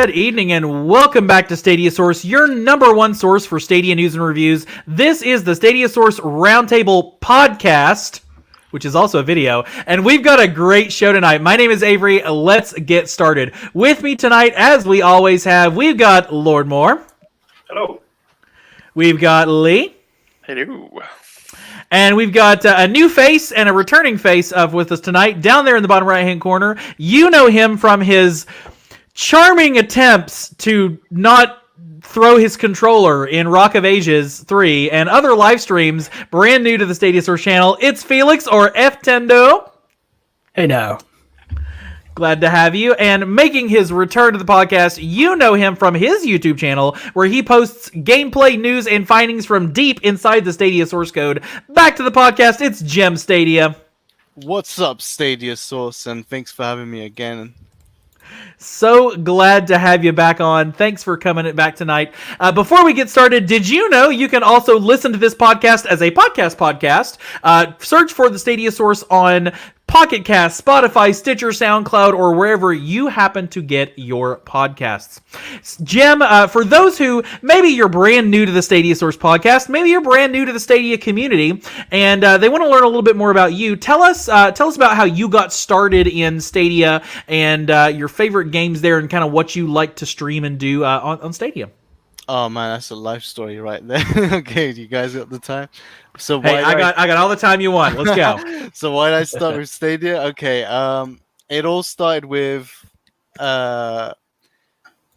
Good evening and welcome back to Stadia Source, your number one source for Stadia news and reviews. This is the Stadia Source Roundtable podcast, which is also a video, and we've got a great show tonight. My name is Avery. Let's get started. With me tonight, as we always have, we've got Lord Moore. Hello. We've got Lee. Hello. And we've got a new face and a returning face with us tonight. Down there in the bottom right-hand corner, you know him from his charming attempts to not throw his controller in Rock of Ages 3 and other live streams brand new to the Stadia Source channel. It's Felix, or F-Tendo. Hey now. Glad to have you. And making his return to the podcast, you know him from his YouTube channel, where he posts gameplay news and findings from deep inside the Stadia source code. Back to the podcast, it's Gem Stadia. What's up, Stadia Source, and thanks for having me again. So glad to have you back on. Thanks for coming back tonight. Before we get started, did you know you can also listen to this podcast as a podcast? Search for the Stadia Source on Pocket Cast, Spotify, Stitcher, SoundCloud, or wherever you happen to get your podcasts. Jim, for those who, maybe you're brand new to the Stadia Source podcast, maybe you're brand new to the Stadia community, and they want to learn a little bit more about you. Tell us about how you got started in Stadia and your favorite games there, and kind of what you like to stream and do on Stadia. Oh man, that's a life story right there. Okay, you guys got the time? So hey, I got all the time you want. Let's go. So why did I start with Stadia? Okay, it all started with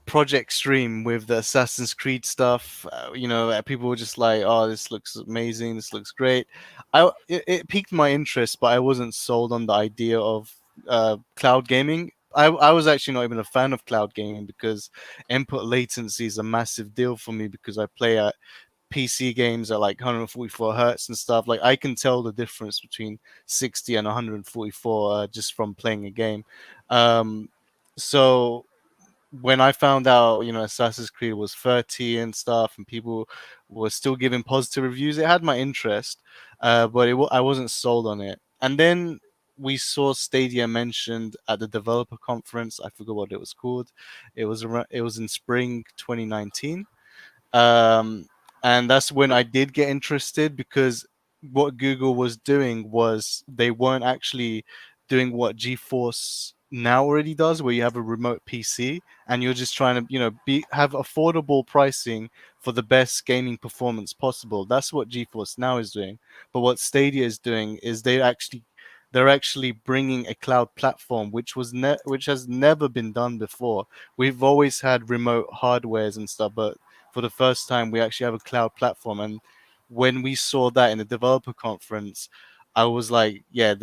Project Stream with the Assassin's Creed stuff. People were just like, "Oh, this looks amazing. This looks great." It piqued my interest, but I wasn't sold on the idea of cloud gaming. I was actually not even a fan of cloud gaming because input latency is a massive deal for me because I play at PC games at like 144 hertz and stuff. Like I can tell the difference between 60 and 144 just from playing a game. So when I found out, Assassin's Creed was 30 and stuff, and people were still giving positive reviews, it had my interest, but I wasn't sold on it. And then we saw Stadia mentioned at the developer conference. I forgot what it was called. It was in spring 2019, and that's when I did get interested, because what Google was doing was they weren't actually doing what GeForce Now already does, where you have a remote PC and you're just trying to have affordable pricing for the best gaming performance possible. That's what GeForce Now is doing. But what Stadia is doing is they're actually bringing a cloud platform, which has never been done before. We've always had remote hardwares and stuff, but for the first time, we actually have a cloud platform. And when we saw that in the developer conference, I was like, yeah,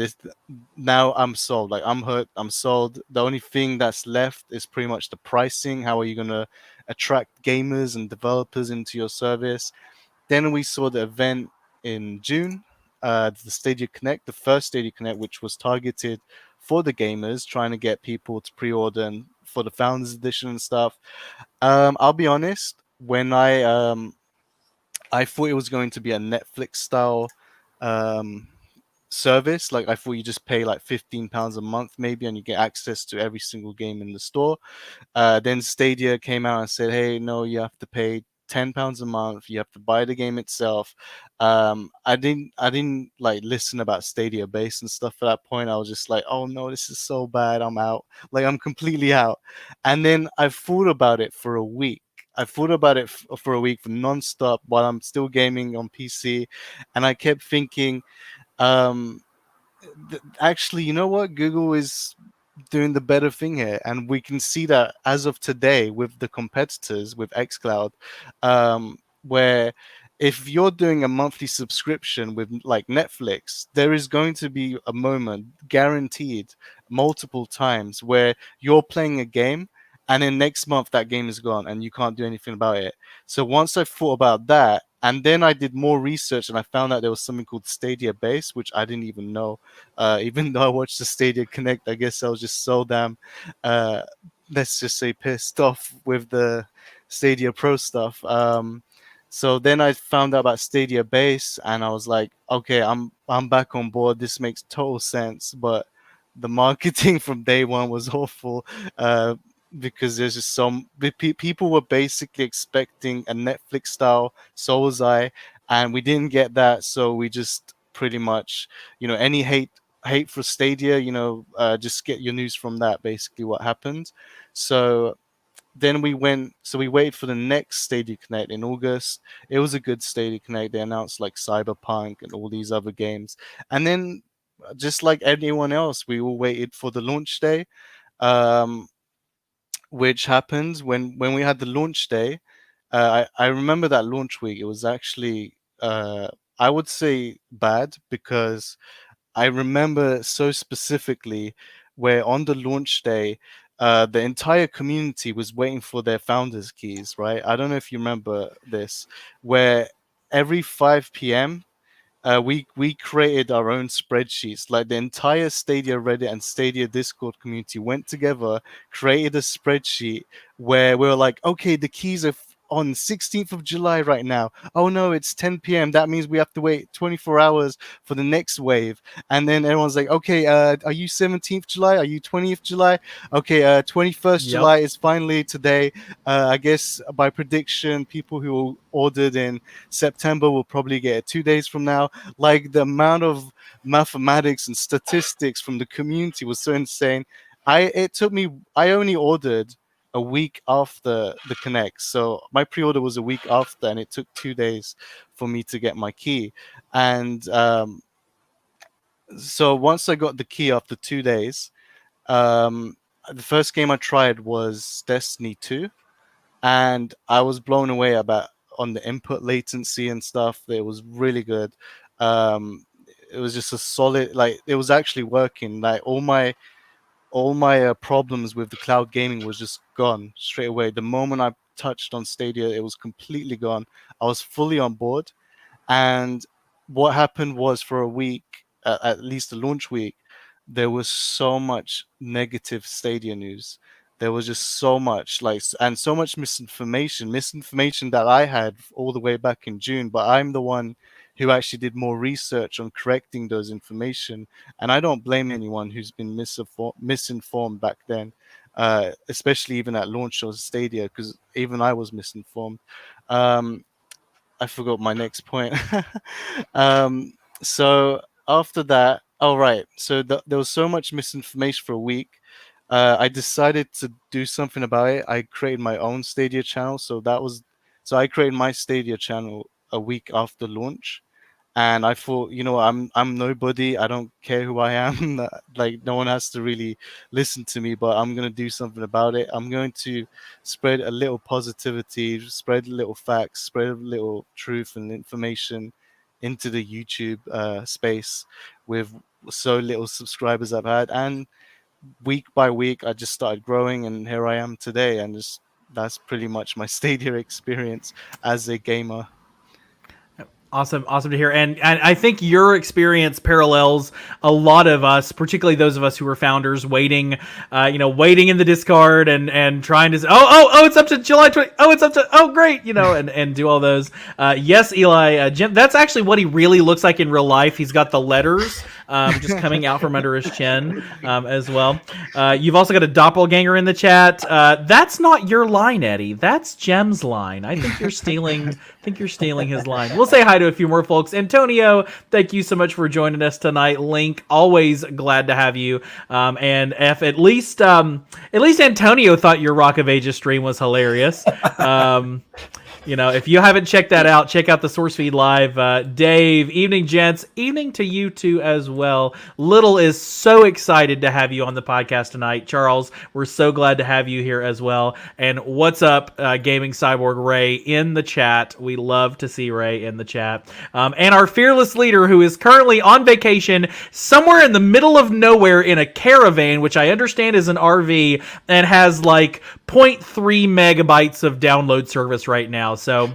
now I'm sold. Like I'm hooked. I'm sold. The only thing that's left is pretty much the pricing. How are you gonna attract gamers and developers into your service? Then we saw the event in June. The Stadia Connect, the first Stadia Connect, which was targeted for the gamers, trying to get people to pre-order and for the Founders Edition and stuff. I'll be honest, when I thought it was going to be a Netflix style service. Like I thought you just pay like £15 a month maybe, and you get access to every single game in the store. Then Stadia came out and said, hey, no, you have to pay £10 a month. You have to buy the game itself. I didn't like listen about Stadia base and stuff at that point. I was just like, oh no, this is so bad. I'm out. Like I'm completely out. And then I thought about it for a week. For a week for nonstop while I'm still gaming on PC, and I kept thinking, actually, you know what? Google is doing the better thing here, and we can see that as of today with the competitors, with xCloud, where if you're doing a monthly subscription with like Netflix, there is going to be a moment, guaranteed, multiple times, where you're playing a game and then next month that game is gone and you can't do anything about it. So once I thought about that, and then I did more research and I found out there was something called Stadia Base, which I didn't even know. Even though I watched the Stadia Connect, I guess I was just so damn, let's just say, pissed off with the Stadia Pro stuff. So then I found out about Stadia Base and I was like, okay, I'm back on board. This makes total sense. But the marketing from day one was awful. because there's just some people were basically expecting a Netflix style Soul's Eye, and we didn't get that, so we just pretty much, any hate for Stadia, just get your news from that. Basically, what happened. So then we waited for the next Stadia Connect in August. It was a good Stadia Connect. They announced like Cyberpunk and all these other games, and then just like anyone else, we all waited for the launch day. Um, which happened when we had the launch day. I remember that launch week. It was actually, I would say, bad, because I remember so specifically where on the launch day, the entire community was waiting for their founders' keys. Right? I don't know if you remember this, where every 5 p.m. We created our own spreadsheets. Like the entire Stadia Reddit and Stadia Discord community went together, created a spreadsheet where we were like, okay, the keys are on 16th of July right now. Oh no, it's 10 p.m. That means we have to wait 24 hours for the next wave. And then everyone's like, okay, are you 17th July? Are you 20th July? Okay, 21st Yep. July is finally today. I guess by prediction, people who ordered in September will probably get it 2 days from now. Like the amount of mathematics and statistics from the community was so insane. I only ordered a week after the Connect. So my pre-order was a week after, and it took 2 days for me to get my key. And so once I got the key after 2 days, um, the first game I tried was Destiny 2, and I was blown away about on the input latency and stuff. It was really good. Um, it was just a solid, like it was actually working. Like all my problems with the cloud gaming was just gone straight away. The moment I touched on Stadia, it was completely gone. I was fully on board. And what happened was, for a week, at least the launch week, there was so much negative Stadia news. There was just so much, and so much misinformation that I had all the way back in June. But I'm the one who actually did more research on correcting those information, and I don't blame anyone who's been misinformed back then, especially even at launch of Stadia, because even I was misinformed. Um, I forgot my next point. um, so after that, oh right, so there was so much misinformation for a week. I decided to do something about it. I created my own Stadia channel. So I created my Stadia channel a week after launch, and I thought, I'm nobody. I don't care who I am. Like no one has to really listen to me, but I'm gonna do something about it. I'm going to spread a little positivity, spread a little facts, spread a little truth and information into the YouTube space with so little subscribers I've had, and week by week I just started growing, and here I am today. And just that's pretty much my Stadia experience as a gamer. Awesome, awesome to hear, and I think your experience parallels a lot of us, particularly those of us who were founders, waiting, waiting in the Discord and trying to say, oh, it's up to July 20. Oh, it's up to great, and do all those. Yes, Eli, Jim, that's actually what he really looks like in real life. He's got the letters just coming out from under his chin as well. You've also got a doppelganger in the chat. That's not your line, Eddie. That's Jem's line. I think you're stealing. His line. We'll say hi to a few more folks. Antonio, thank you so much for joining us tonight. Link, always glad to have you. And if at least Antonio thought your Rock of Ages stream was hilarious. If you haven't checked that out, check out the Source Feed Live. Dave, evening, gents. Evening to you two as well. Little is so excited to have you on the podcast tonight. Charles, we're so glad to have you here as well. And what's up, Gaming Cyborg Ray in the chat. We love to see Ray in the chat. And our fearless leader, who is currently on vacation somewhere in the middle of nowhere in a caravan, which I understand is an RV, and has like 0.3 megabytes of download service right now. So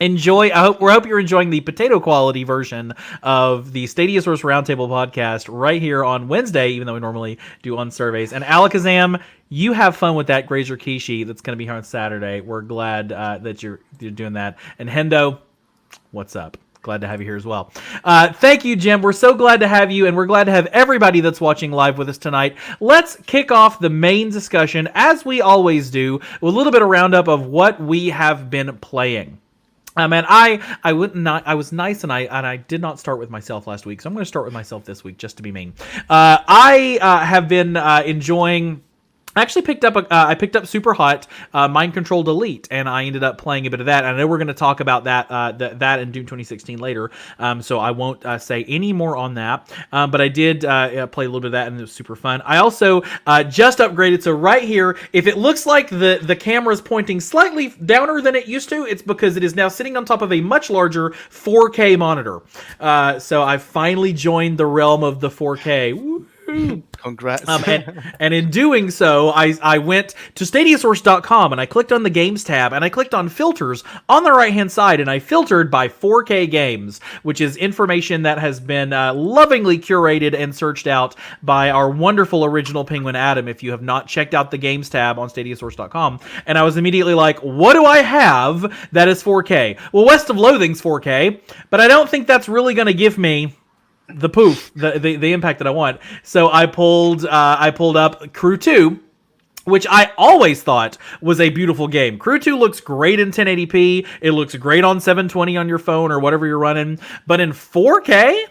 enjoy. I hope you're enjoying the potato quality version of the Stadia Source Roundtable podcast right here on Wednesday, even though we normally do on surveys. And Alakazam, you have fun with that Grazer Kishi that's going to be here on Saturday. We're glad that you're doing that. And Hendo, what's up? glad to have you here as well. Thank you, Jim. We're so glad to have you, and we're glad to have everybody that's watching live with us tonight. Let's kick off the main discussion, as we always do, with a little bit of roundup of what we have been playing. And I was nice, and I did not start with myself last week, so I'm going to start with myself this week just to be mean. I have been enjoying. I actually picked up Superhot Mind Control Delete, and I ended up playing a bit of that. I know we're going to talk about that in Doom 2016 later, so I won't say any more on that. But I did play a little bit of that, and it was super fun. I also just upgraded, so right here, if it looks like the camera's pointing slightly downer than it used to, it's because it is now sitting on top of a much larger 4K monitor. So I finally joined the realm of the 4K. Woo! Congrats. And in doing so, I went to StadiaSource.com and I clicked on the Games tab and I clicked on Filters on the right-hand side, and I filtered by 4K games, which is information that has been lovingly curated and searched out by our wonderful original Penguin Adam. If you have not checked out the Games tab on StadiaSource.com, and I was immediately like, what do I have that is 4K? Well, West of Loathing's 4K, but I don't think that's really going to give me the poof, the impact that I want. So I pulled up Crew 2, which I always thought was a beautiful game. Crew 2 looks great in 1080p. It looks great on 720 on your phone or whatever you're running. But in 4K,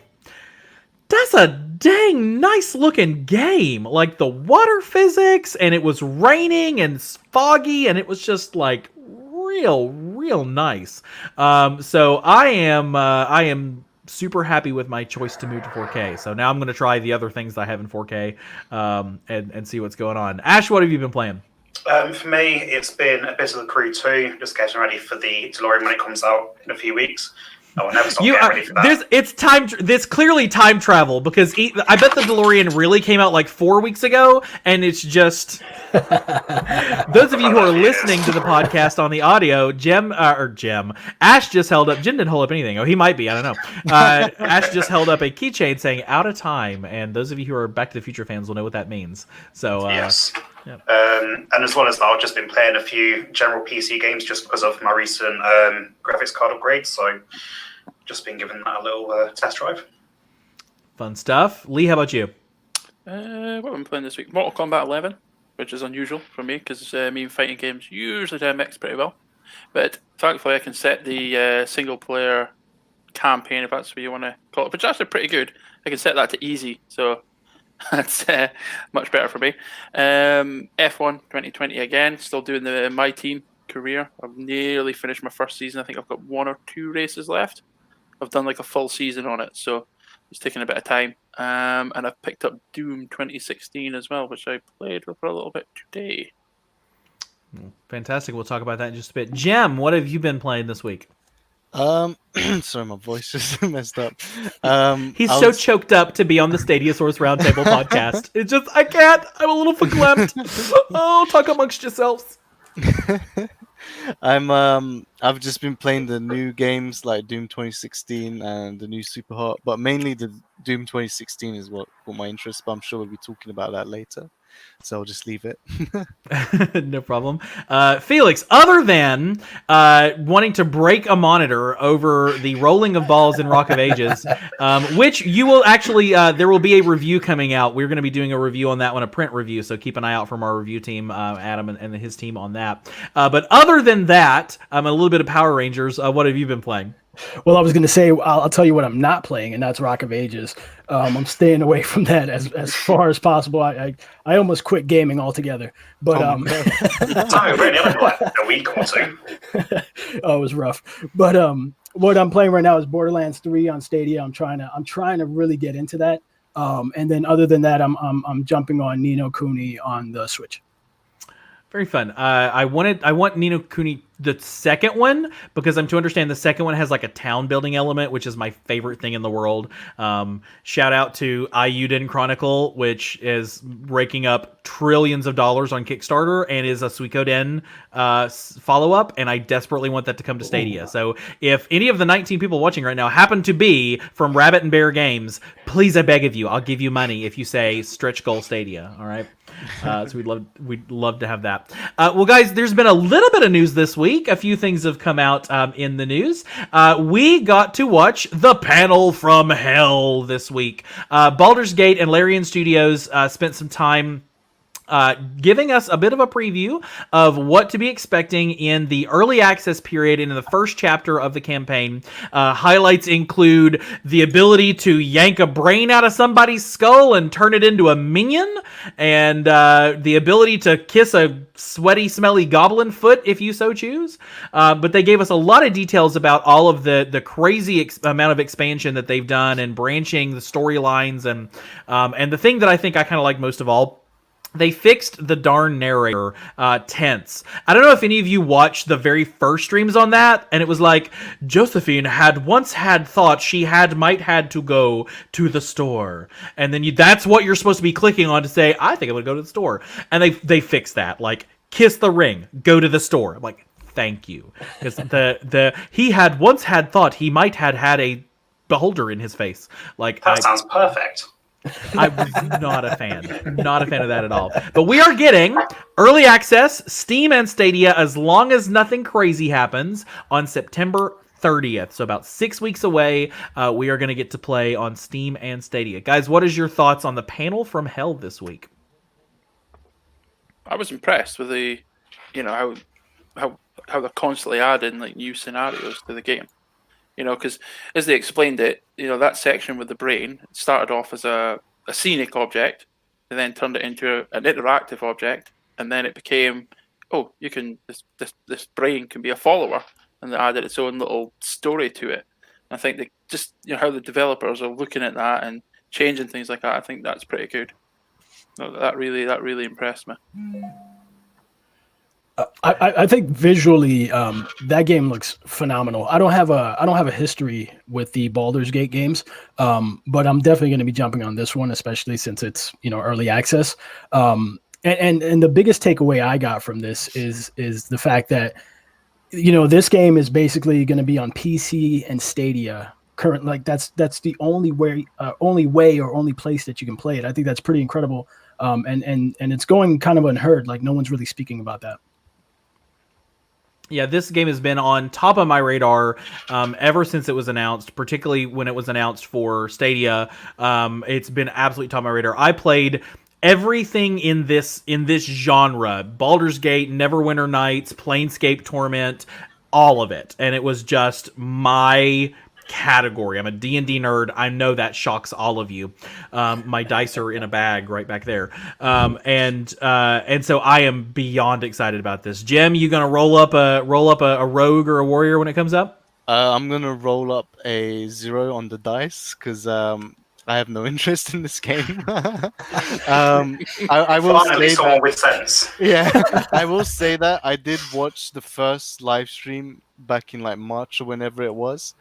that's a dang nice looking game. Like the water physics, and it was raining and foggy, and it was just like real nice. So I am super happy with my choice to move to 4K. So now I'm going to try the other things that I have in 4K and see what's going on. Ash, what have you been playing? For me, it's been a bit of the Crew 2, just getting ready for the DeLorean when it comes out in a few weeks. I will never stop getting ready for that. It's clearly time travel, because I bet the DeLorean really came out like 4 weeks ago, and it's just those of you who are listening to the podcast on the audio, Ash just held up. Jim didn't hold up anything. Oh, he might be. I don't know. Ash just held up a keychain saying "out of time," and those of you who are Back to the Future fans will know what that means. So yes. Yep. And as well as that, I've just been playing a few general PC games just because of my recent graphics card upgrades. So just been giving that a little test drive. Fun stuff. Lee, how about you? What have I been playing this week? Mortal Kombat 11, which is unusual for me because me and fighting games usually do mix pretty well. But thankfully I can set the single player campaign, if that's what you want to call it, which is actually pretty good. I can set that to easy, so that's much better for me. F1 2020 again, still doing my team career. I've nearly finished my first season. I think I've got 1 or 2 races left. I've done like a full season on it, so it's taking a bit of time. And I've picked up Doom 2016 as well, which I played for a little bit today. Fantastic. We'll talk about that in just a bit. Gem, what have you been playing this week? Sorry, my voice just messed up. He's so choked up to be on the Stadia Source Roundtable podcast. It's just, I can't. I'm a little verklempt. Oh, talk amongst yourselves. I've just been playing the new games like Doom 2016 and the new Superhot, but mainly the Doom 2016 is what caught my interest, but I'm sure we'll be talking about that later. So I'll just leave it. No problem. Felix, other than wanting to break a monitor over the rolling of balls in Rock of Ages, which you will actually, there will be a review coming out. We're going to be doing a review on that one, a print review, so keep an eye out from our review team, Adam and his team on that. But other than that, a little bit of Power Rangers, what have you been playing? Well, I was going to say, I'll tell you what I'm not playing, and that's Rock of Ages. I'm staying away from that as far as possible. I almost quit gaming altogether. But really, like a week or 2. Oh, it was rough. But what I'm playing right now is Borderlands 3 on Stadia. I'm trying to really get into that. And then other than that, I'm jumping on Ni no Kuni on the Switch. Very fun. I want Ni no Kuni, the second one, because I'm to understand the second one has like a town building element, which is my favorite thing in the world. Shout out to Ayuden Chronicle, which is raking up trillions of dollars on Kickstarter and is a Suikoden follow-up, and I desperately want that to come to Stadia. So if any of the 19 people watching right now happen to be from Rabbit and Bear Games, please, I beg of you, I'll give you money if you say stretch goal Stadia. All right. So we'd love to have that. Well, guys, there's been a little bit of news this week. week, a few things have come out in the news. We got to watch The Panel from Hell this week. Baldurs Gate and Larian Studios spent some time giving us a bit of a preview of what to be expecting in the early access period and in the first chapter of the campaign. Highlights include the ability to yank a brain out of somebody's skull and turn it into a minion, and the ability to kiss a sweaty, smelly goblin foot if you so choose. But they gave us a lot of details about all of the crazy amount of expansion that they've done and branching the storylines, and the thing that I think I kind of like most of all, they fixed the darn narrator tense. I don't know if any of you watched the very first streams on that, and it was like, Josephine had once had thought she might had to go to the store. And then that's what you're supposed to be clicking on to say, I think I'm going to go to the store. And they fixed that. Like, kiss the ring, go to the store. I'm like, thank you. Because he had once had thought he might had a beholder in his face. Like, That sounds perfect. I was not a fan of that at all. But we are getting early access, Steam and Stadia, as long as nothing crazy happens, on September 30th. So about 6 weeks away, we are going to get to play on Steam and Stadia. Guys, what is your thoughts on The Panel from Hell this week? I was impressed with the, how they're constantly adding like new scenarios to the game. Because as they explained it, that section with the brain started off as a scenic object, and then turned it into an interactive object, and then it became, this brain can be a follower, and they added its own little story to it. And I think they just how the developers are looking at that and changing things like that. I think that's pretty good. That really impressed me. I think visually that game looks phenomenal. I don't have a history with the Baldur's Gate games, but I'm definitely going to be jumping on this one, especially since it's early access. And the biggest takeaway I got from this is the fact that this game is basically going to be on PC and Stadia. That's the only way or only place that you can play it. I think that's pretty incredible, and it's going kind of unheard. Like no one's really speaking about that. Yeah, this game has been on top of my radar ever since it was announced, particularly when it was announced for Stadia. It's been absolutely top of my radar. I played everything in this genre: Baldur's Gate, Neverwinter Nights, Planescape Torment, all of it. And it was just my category. I'm a D&D nerd. I know that shocks all of you. My dice are in a bag right back there. And so I am beyond excited about this. Gem, you gonna roll up a rogue or a warrior when it comes up? I'm gonna roll up a 0 on the dice because I have no interest in this game. I will Finally, say someone that, with sense. yeah, I will say that I did watch the first live stream back in like March or whenever it was.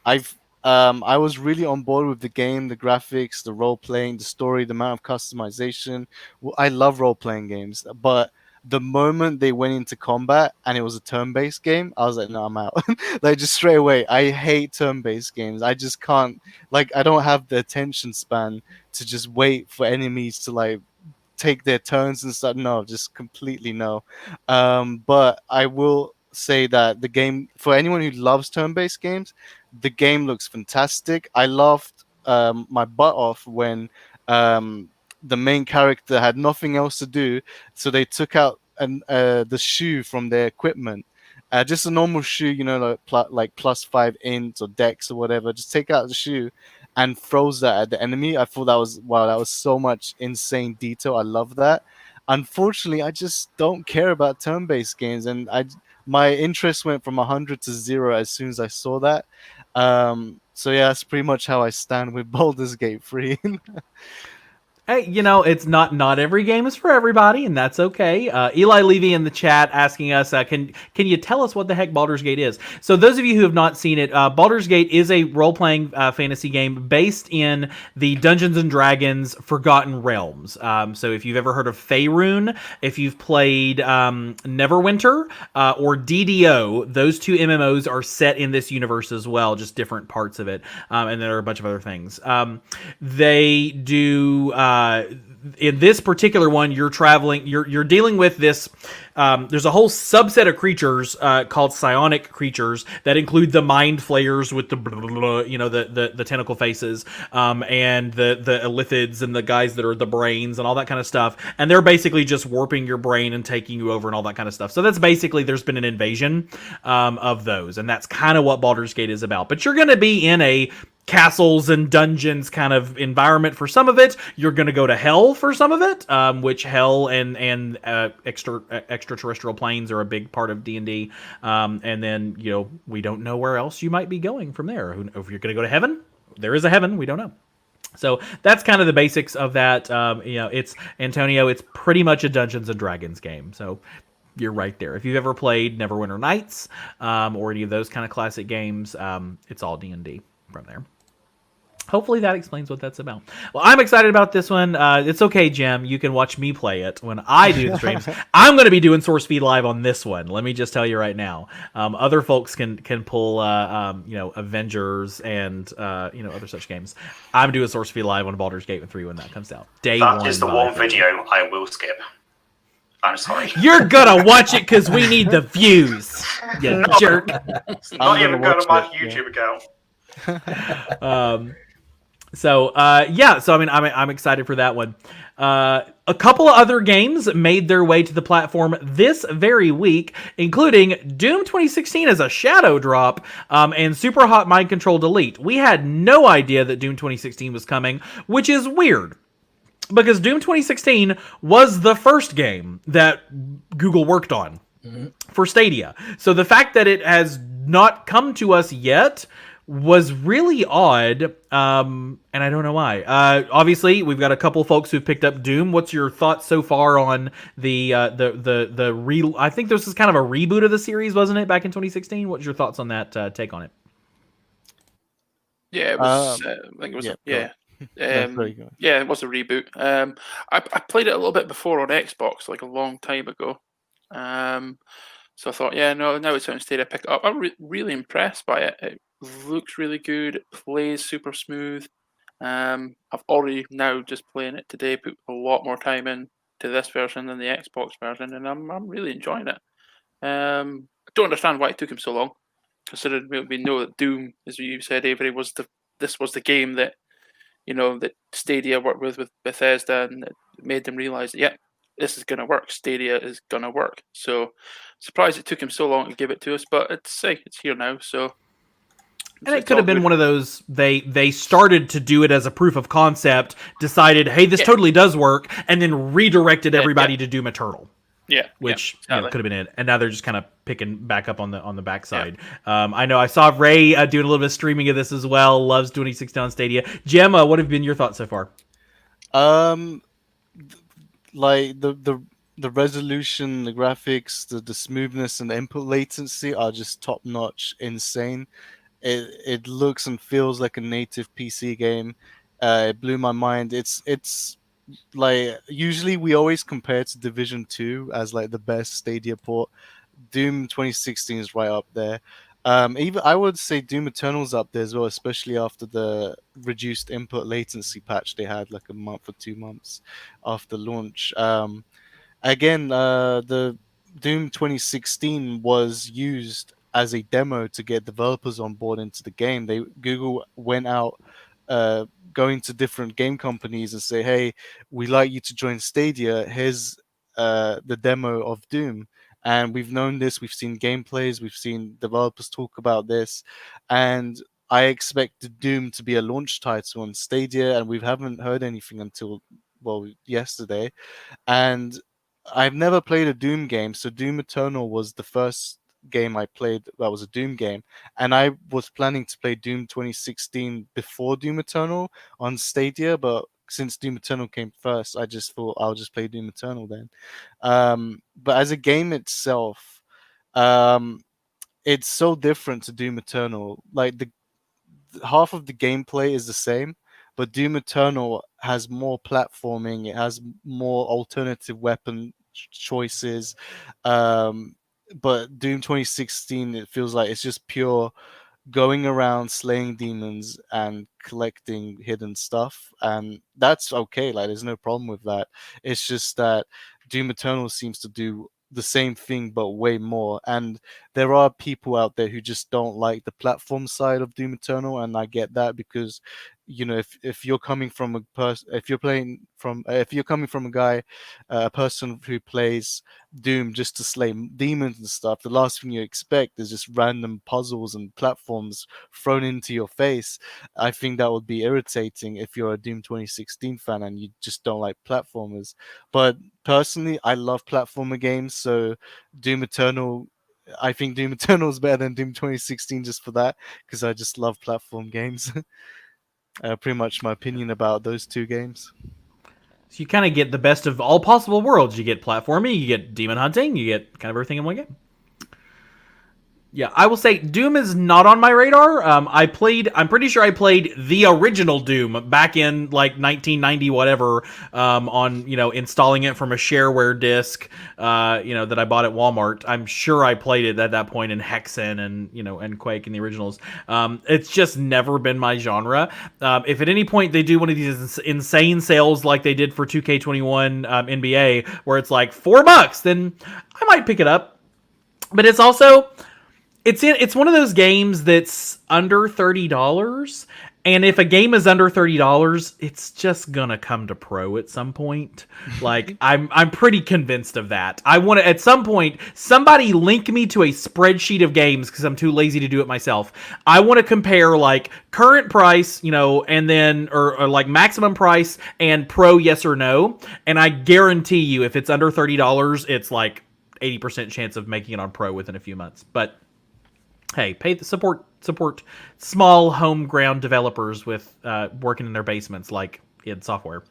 I was really on board with the game, the graphics, the role playing, the story, the amount of customization. I love role playing games, but the moment they went into combat and it was a turn-based game, I was like, no, I'm out. Like just straight away, I hate turn-based games. I just can't, like, I don't have the attention span to just wait for enemies to like take their turns and stuff. No, just completely no. But I will say that the game, for anyone who loves turn-based games, the game looks fantastic. I laughed my butt off when the main character had nothing else to do, so they took out the shoe from their equipment, just a normal shoe, like +5 int or dex or whatever. Just take out the shoe and throws that at the enemy. I thought that was so much insane detail. I love that. Unfortunately, I just don't care about turn-based games, and my interest went from 100 to 0 as soon as I saw that. So yeah, that's pretty much how I stand with Baldur's Gate 3. Hey, it's not every game is for everybody, and that's okay. Eli Levy in the chat asking us, can you tell us what the heck Baldur's Gate is? So those of you who have not seen it, Baldur's Gate is a role-playing fantasy game based in the Dungeons & Dragons Forgotten Realms. So if you've ever heard of Faerun, if you've played Neverwinter or DDO, those two MMOs are set in this universe as well, just different parts of it. And there are a bunch of other things. They do... in this particular one, you're dealing with this. There's a whole subset of creatures called psionic creatures that include the mind flayers with the the tentacle faces, and the illithids and the guys that are the brains and all that kind of stuff. And they're basically just warping your brain and taking you over and all that kind of stuff. So that's basically, there's been an invasion of those, and that's kind of what Baldur's Gate is about. But you're going to be in a castles and dungeons kind of environment for some of it. You're going to go to hell for some of it, which hell and extraterrestrial planes are a big part of D&D. And then, we don't know where else you might be going from there. If you're going to go to heaven, there is a heaven. We don't know. So that's kind of the basics of that. It's Antonio. It's pretty much a Dungeons and Dragons game. So you're right there. If you've ever played Neverwinter Nights or any of those kind of classic games, it's all D&D from there. Hopefully that explains what that's about. Well, I'm excited about this one. It's okay, Gem. You can watch me play it when I do the streams. I'm going to be doing Source Feed Live on this one. Let me just tell you right now. Other folks can pull, Avengers and other such games. I'm doing Source Feed Live on Baldur's Gate 3 when that comes out. Day one. That is the one video I will skip. I'm sorry. You're gonna watch it because we need the views. You jerk. It's not even going to my YouTube account. So I mean, I'm excited for that one. A couple of other games made their way to the platform this very week, including Doom 2016 as a shadow drop, and Superhot Mind Control Delete. We had no idea that Doom 2016 was coming, which is weird, because Doom 2016 was the first game that Google worked on for Stadia. So the fact that it has not come to us yet was really odd, and I don't know why. Obviously, we've got a couple folks who've picked up Doom. What's your thoughts so far on I think this is kind of a reboot of the series, wasn't it, back in 2016? What's your thoughts on that take on it? Yeah, it was. I think it was. Yeah. Yeah, it was a reboot. I played it a little bit before on Xbox, like a long time ago. So I thought, now it's on Stadia, pick it up. I'm really impressed by it. It looks really good. It plays super smooth. I've already now just playing it today, put a lot more time in to this version than the Xbox version, and I'm really enjoying it. I don't understand why it took him so long, considering we know that Doom, as you said, Avery, this was the game that that Stadia worked with Bethesda, and it made them realize that, this is going to work. Stadia is going to work. So, surprised it took him so long to give it to us, but it's here now. So, and it could have been one of those, they started to do it as a proof of concept, decided, hey, this totally does work, and then redirected everybody to Doom Eternal. Yeah, which could have been it, and now they're just kind of picking back up on the backside. Yeah. I know I saw Ray doing a little bit of streaming of this as well. Loves 2016 on Stadia. Gemma, what have been your thoughts so far? Like the resolution, the graphics, the smoothness, and the input latency are just top notch, insane. It looks and feels like a native PC game. It blew my mind. It's like, usually we always compare to Division 2 as like the best Stadia port. Doom 2016 is right up there. Even I would say Doom Eternal's up there as well, especially after the reduced input latency patch they had like a month or 2 months after launch. Again, the Doom 2016 was used as a demo to get developers on board into the game. Google went out going to different game companies and say, hey, we'd like you to join Stadia. Here's the demo of Doom. And we've known this. We've seen gameplays. We've seen developers talk about this. And I expect Doom to be a launch title on Stadia. And we haven't heard anything until, yesterday. And I've never played a Doom game. So Doom Eternal was the first game I played that was a Doom game. And I was planning to play Doom 2016 before Doom Eternal on Stadia. But since Doom Eternal came first, I just thought I'll just play Doom Eternal then. But as a game itself, it's so different to Doom Eternal. Like the half of the gameplay is the same, but Doom Eternal has more platforming. It has more alternative weapon choices. But Doom 2016, it feels like it's just pure going around slaying demons and collecting hidden stuff, and that's okay. Like, there's no problem with that. It's just that Doom Eternal seems to do the same thing but way more, and there are people out there who just don't like the platform side of Doom Eternal, and I get that, because if you're coming from a person, if you're coming from a guy, a person who plays Doom just to slay demons and stuff, the last thing you expect is just random puzzles and platforms thrown into your face. I think that would be irritating if you're a Doom 2016 fan and you just don't like platformers. But personally, I love platformer games, so Doom Eternal. I think Doom Eternal is better than Doom 2016 just for that, because I just love platform games. Pretty much my opinion about those two games. So you kind of get the best of all possible worlds. You get platforming, you get demon hunting, you get kind of everything in one game. Yeah, I will say Doom is not on my radar. I'm pretty sure I played the original Doom back in like 1990 whatever, on installing it from a shareware disc, that I bought at Walmart. I'm sure I played it at that point in Hexen and Quake and the originals. It's just never been my genre. If at any point they do one of these insane sales like they did for 2K21 NBA, where it's like $4, then I might pick it up. But it's also. It's one of those games that's under $30, and if a game is under $30, it's just gonna come to pro at some point. Like I'm pretty convinced of that. I want to at some point somebody link me to a spreadsheet of games because I'm too lazy to do it myself. I want to compare like current price, and then or like maximum price and pro yes or no, and I guarantee you if it's under $30, it's like 80% chance of making it on pro within a few months. But hey, pay the support small home ground developers with working in their basements like id Software.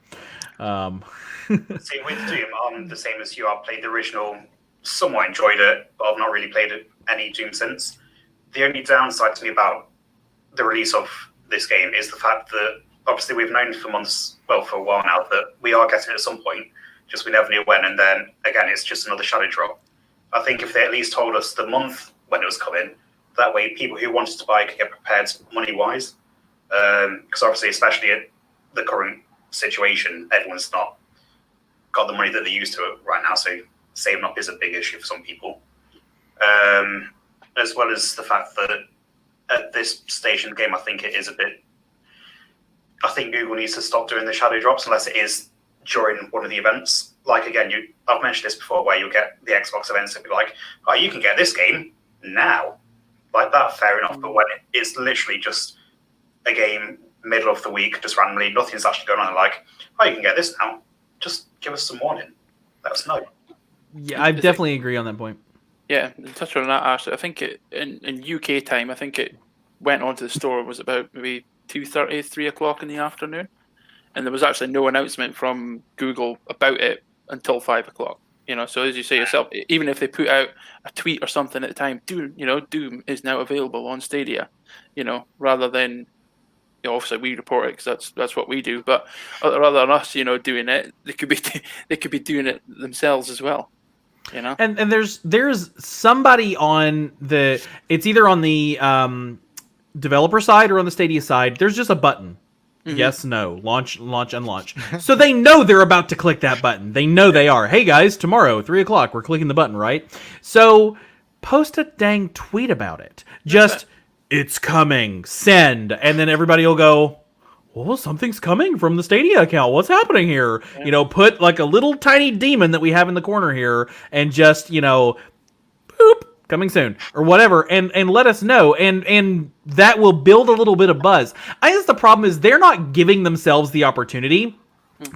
See, with Doom, I'm the same as you. I've played the original, somewhat enjoyed it, but I've not really played any Doom since. The only downside to me about the release of this game is the fact that obviously we've known for months, well, for a while now, that we are getting it at some point, just we never knew when, and then again it's just another shadow drop. I think if they at least told us the month when it was coming, that way people who wanted to buy could get prepared money-wise. Because obviously, especially at the current situation, everyone's not got the money that they used to right now, so saving up is a big issue for some people. As well as the fact that at this stage in the game, I think it is a bit... I think Google needs to stop doing the shadow drops unless it is during one of the events. Like, again, I've mentioned this before, where you'll get the Xbox events and be like, oh, you can get this game now. Like that, fair enough. But when it's literally just a game middle of the week, just randomly, nothing's actually going on. Like, oh, you can get this now. Just give us some warning. Let us know. Yeah, I definitely agree on that point. Yeah, touch on that, Ashley. I think in UK time, I think it went onto the store was about maybe 2:30, 3 o'clock in the afternoon, and there was actually no announcement from Google about it until 5 o'clock. So as you say yourself, even if they put out a tweet or something at the time, Doom is now available on Stadia, rather than, obviously we report it because that's what we do. But rather than us, doing it, they could be doing it themselves as well, And there's somebody on it's either on the developer side or on the Stadia side. There's just a button. Mm-hmm. Yes, no, launch, unlaunch. So they know they're about to click that button. They know they are. Hey guys, tomorrow, 3 o'clock, we're clicking the button, right? So post a dang tweet about it. Just, it's coming, send. And then everybody will go, well, something's coming from the Stadia account. What's happening here? Yeah. Put like a little tiny demon that we have in the corner here and just, boop, coming soon or whatever, and let us know, and that will build a little bit of buzz. I guess the problem is they're not giving themselves the opportunity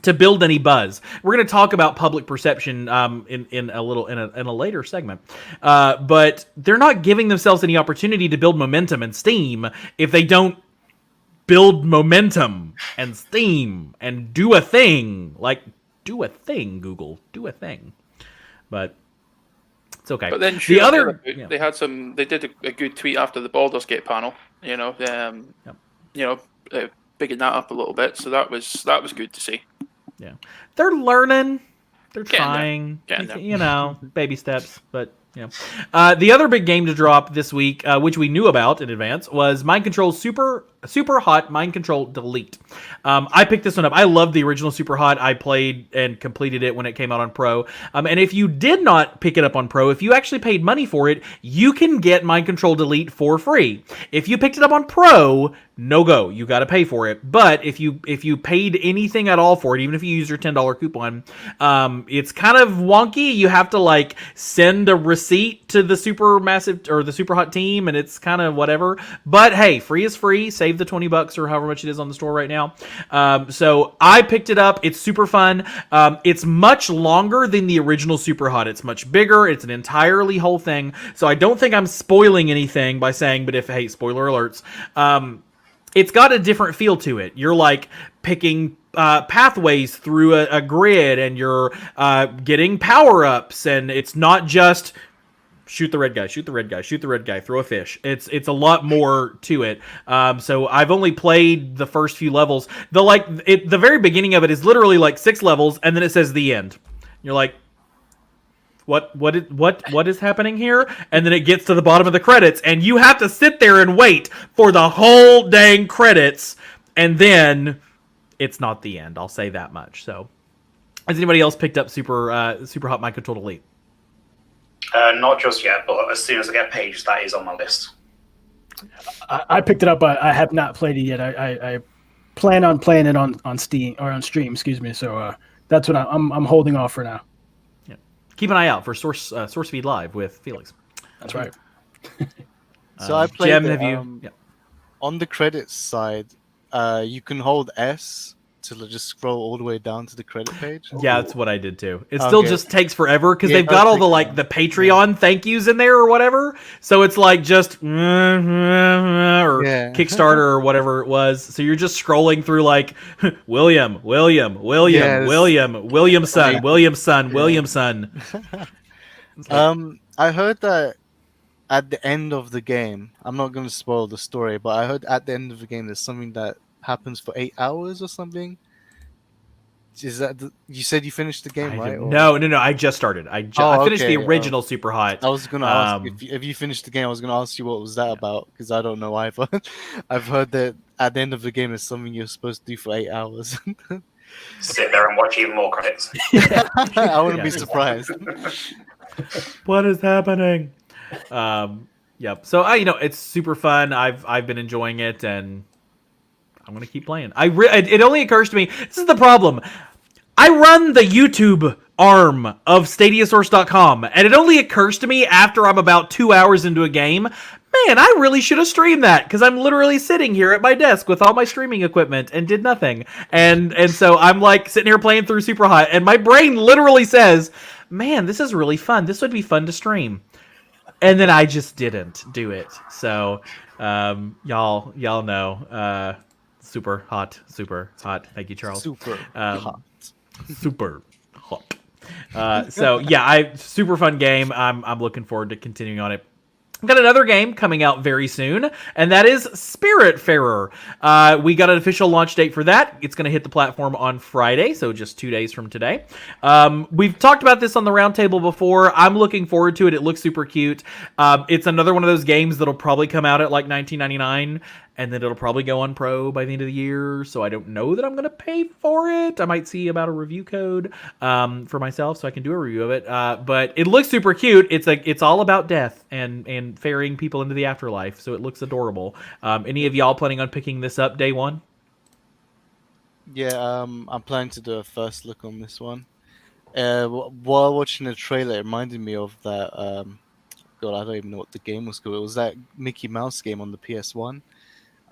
to build any buzz. We're going to talk about public perception in a later segment, but they're not giving themselves any opportunity to build momentum in Steam if they don't build momentum and Steam and do a thing. Like, do a thing, Google, do a thing. But it's okay. But then they did a good tweet after the Baldurs Gate panel, bigging that up a little bit. So that was good to see. Yeah, they're learning, they're trying, baby steps. But Yeah. The other big game to drop this week, which we knew about in advance, was Mind Control Superhot Mind Control Delete. I picked this one up. I loved the original Superhot. I played and completed it when it came out on Pro. And if you did not pick it up on Pro, if you actually paid money for it, you can get Mind Control Delete for free. If you picked it up on Pro, no go. You got to pay for it. But if you paid anything at all for it, even if you use your $10 coupon, it's kind of wonky. You have to like send a receipt to the Supermassive or the Superhot team, and it's kind of whatever. But hey, free is free. Save the $20 or however much it is on the store right now. So I picked it up. It's super fun. It's much longer than the original Superhot. It's much bigger. It's an entirely whole thing. So I don't think I'm spoiling anything by saying, but if hey, spoiler alerts. It's got a different feel to it. You're like picking pathways through a grid, and you're getting power-ups, and it's not just shoot the red guy, shoot the red guy, shoot the red guy, throw a fish. It's a lot more to it. So I've only played the first few levels. The very beginning of it is literally like 6 levels, and then it says the end. You're like, what is happening here? And then it gets to the bottom of the credits, and you have to sit there and wait for the whole dang credits, and then it's not the end. I'll say that much. So, has anybody else picked up Superhot Mind Control Delete? Not just yet, but as soon as I get paged, that is on my list. I picked it up, but I have not played it yet. I plan on playing it on Steam or on stream. Excuse me. So that's what I'm holding off for now. Keep an eye out for Source Feed Live with Felix. That's right. So I played Gem, have you? Yeah. On the credits side, you can hold S to just scroll all the way down to the credit page. Yeah, that's what I did too. It still just takes forever because they've it got does all the take the Patreon thank yous in there or whatever. So it's like just or Kickstarter or whatever it was. So you're just scrolling through like Williamson. I heard that at the end of the game, I'm not going to spoil the story, but I heard at the end of the game there's something that happens for 8 hours or something. Is that you said you finished the game, right? No. I just started. I finished the original Superhot. I was going to ask if you finished the game. I was going to ask you what was that about, because I don't know either. I've heard that at the end of the game is something you're supposed to do for 8 hours. Sit there and watch even more credits. I wouldn't be surprised. What is happening? Yep. So it's super fun. I've been enjoying it, and I'm gonna keep playing. It only occurs to me, this is the problem. I run the YouTube arm of StadiaSource.com, and it only occurs to me after I'm about 2 hours into a game. Man, I really should have streamed that, because I'm literally sitting here at my desk with all my streaming equipment and did nothing. And so I'm like sitting here playing through Superhot, and my brain literally says, man, this is really fun. This would be fun to stream. And then I just didn't do it. So y'all know. Super hot. Thank you, Charles. Super hot. Super hot. So yeah, super fun game. I'm looking forward to continuing on it. We've got another game coming out very soon, and that is Spiritfarer. We got an official launch date for that. It's going to hit the platform on Friday, so just 2 days from today. We've talked about this on the roundtable before. I'm looking forward to it. It looks super cute. It's another one of those games that'll probably come out at like $19.99, and then it'll probably go on Pro by the end of the year, so I don't know that I'm going to pay for it. I might see about a review code for myself so I can do a review of it. But it looks super cute. It's all about death and ferrying people into the afterlife, so it looks adorable. Any of y'all planning on picking this up day one? Yeah, I'm planning to do a first look on this one. While watching the trailer, it reminded me of that. God, I don't even know what the game was called. It was that Mickey Mouse game on the PS1.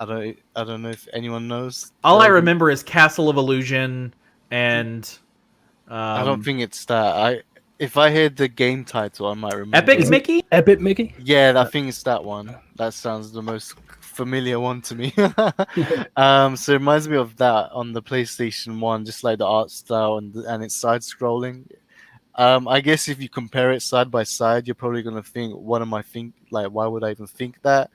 I don't know if anyone knows. All I remember is Castle of Illusion, and I don't think it's that. If I hear the game title, I might remember. Epic Mickey? Epic Mickey? Yeah, I think it's that one. That sounds the most familiar one to me. So it reminds me of that on the PlayStation 1, just like the art style and it's side-scrolling. I guess if you compare it side by side, you're probably gonna think, why would I even think that?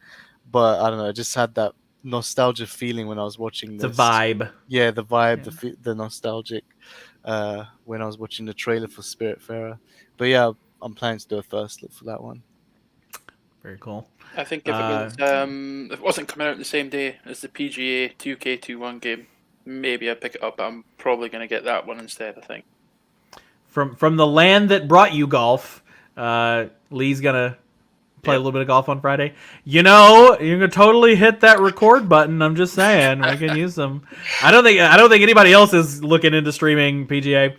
But I don't know. I just had that nostalgia feeling when I was watching this. The vibe. Yeah, the vibe, the nostalgic when I was watching the trailer for Spiritfarer. But yeah, I'm planning to do a first look for that one. Very cool. I think if it wasn't coming out the same day as the PGA 2K21 game, maybe I'd pick it up. But I'm probably going to get that one instead. I think. From the land that brought you golf, Lee's gonna play a little bit of golf on Friday. You know, you're gonna totally hit that record button. I'm just saying, we can use them. I don't think anybody else is looking into streaming PGA.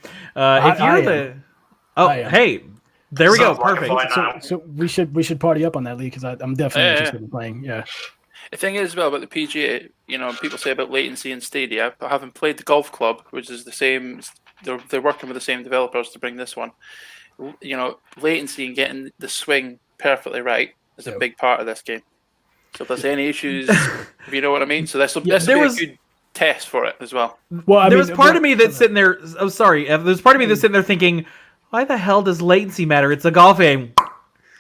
Hey, there we go. Sounds like a Perfect. fine So we should party up on that league because I'm definitely interested in playing. Yeah. The thing is, well, about the PGA, you know, people say about latency in Stadia, but having played the Golf Club, which is the same, they're working with the same developers to bring this one. You know, latency and getting the swing perfectly right is a big part of this game. So if there's any issues, if you know what I mean, so this will be a good test for it as well. Well, there was part of me that's sitting there. Oh, sorry. There's part of me that's sitting there thinking, why the hell does latency matter? It's a golf game.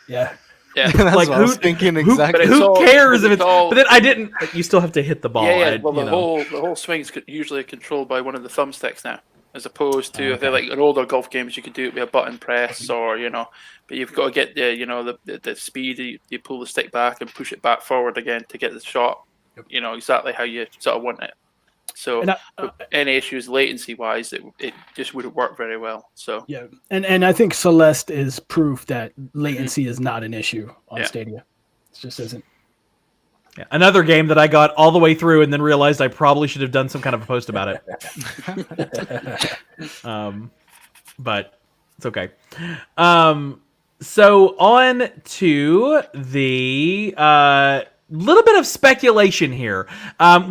Yeah. Yeah, That's like what I was thinking exactly. Who cares if it's? But then I didn't. You still have to hit the ball. Yeah. Well, the whole swing is usually controlled by one of the thumbsticks now, as opposed to if they're like in older golf games, you could do it with a button press or but you've got to get the speed. You pull the stick back and push it back forward again to get the shot. Yep. Exactly how you sort of want it. So any issues latency wise, it just wouldn't work very well. So yeah, and I think Celeste is proof that latency is not an issue on Stadia. It just isn't. Yeah. Another game that I got all the way through and then realized I probably should have done some kind of a post about it. But it's okay. So on to the little bit of speculation here.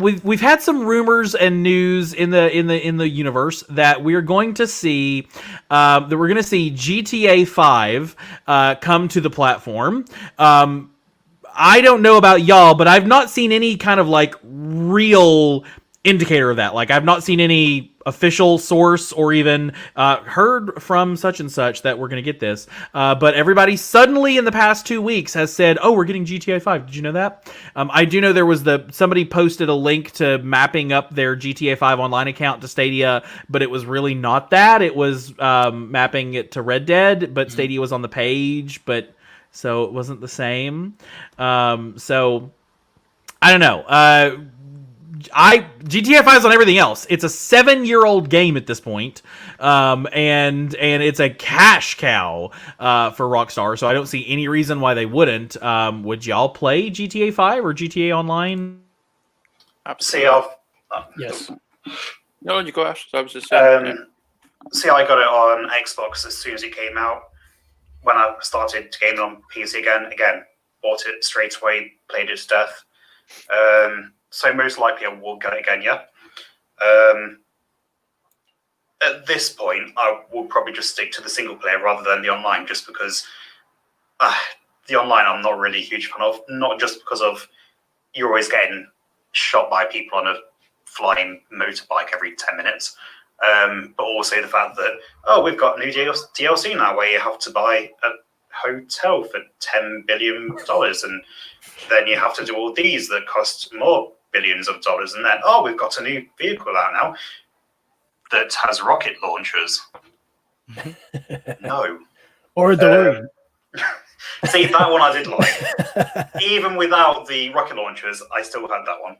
We've had some rumors and news in the universe that we're going to see GTA 5 come to the platform. I don't know about y'all, but I've not seen any kind of like real indicator of that. Like I've not seen any official source or even heard from such and such that we're going to get this. But everybody suddenly in the past 2 weeks has said, "Oh, we're getting GTA 5." Did you know that? I do know there was somebody posted a link to mapping up their GTA 5 online account to Stadia, but it was really not that. It was mapping it to Red Dead, but Stadia was on the page, but so it wasn't the same. So I don't know. GTA 5 is on everything else. It's a 7-year-old game at this point, and it's a cash cow for Rockstar. So I don't see any reason why they wouldn't. Would y'all play GTA 5 or GTA Online? Absolutely. Yes. No, you go, Ash. So I was just saying. I got it on Xbox as soon as it came out. When I started gaming on PC again, bought it straight away, played it to death. So most likely I will get it again, yeah. At this point, I will probably just stick to the single player rather than the online, just because the online I'm not really a huge fan of. Not just because of you're always getting shot by people on a flying motorbike every 10 minutes, but also the fact that, we've got new DLC now where you have to buy a hotel for $10 billion, and then you have to do all these that cost more billions of dollars, and then we've got a new vehicle out now that has rocket launchers. No. Or a DeLorean. See, that one I did like. Even without the rocket launchers, I still had that one.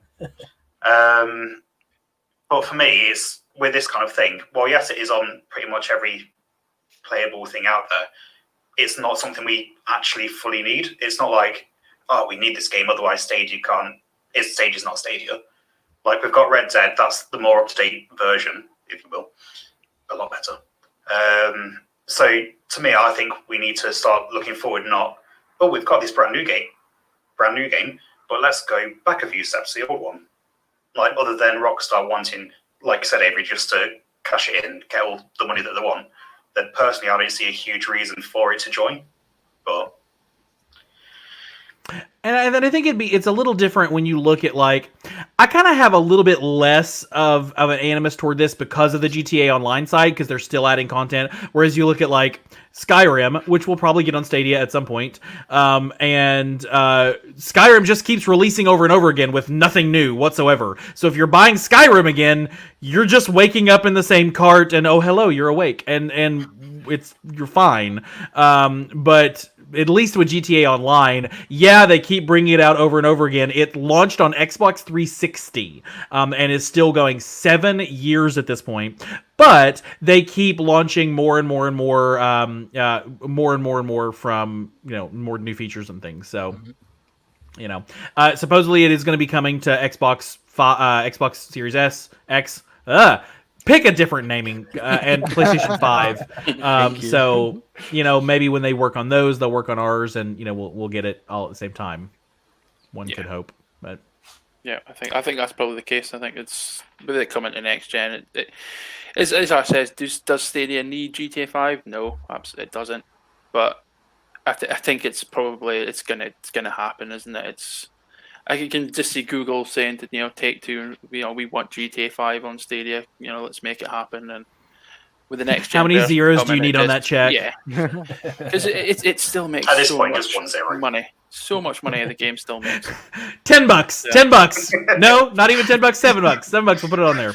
But for me, it's with this kind of thing, well, yes, it is on pretty much every playable thing out there. It's not something we actually fully need. It's not like, we need this game, otherwise Stadia can't. Stadia's not Stadia. Like, we've got Red Dead, that's the more up-to-date version, if you will. A lot better. So, to me, I think we need to start looking forward, not, we've got this brand new game, but let's go back a few steps to the old one. Like, other than Rockstar wanting, like I said, Avery, just to cash it in, get all the money that they want, then personally, I don't see a huge reason for it to join. But... And then I think it's a little different when you look at, like, I kind of have a little bit less of an animus toward this because of the GTA Online side, because they're still adding content. Whereas you look at, like, Skyrim, which we'll probably get on Stadia at some point, and Skyrim just keeps releasing over and over again with nothing new whatsoever. So if you're buying Skyrim again, you're just waking up in the same cart and, oh, hello, you're awake. And you're fine. But at least with GTA Online, yeah, they keep bringing it out over and over again. It launched on Xbox 360 and is still going 7 years at this point. But they keep launching more and more and more, from more new features and things. So, supposedly it is going to be coming to Xbox Series S, X. Pick a different naming and PlayStation 5. So maybe when they work on those, they'll work on ours, and we'll get it all at the same time. One could hope, but yeah, I think that's probably the case. I think it's with it coming to next gen. As I said, does Stadia need GTA 5? No, absolutely it doesn't. But I think it's gonna happen, isn't it? I can just see Google saying to Take-Two, we want GTA 5 on Stadia. Let's make it happen. And with the next, how many zeros do you need on that check? Yeah, because it still makes at this so point much just 1 0. money. So much money the game still makes. $10. $10. No, not even $10. $7. $7. We'll put it on there.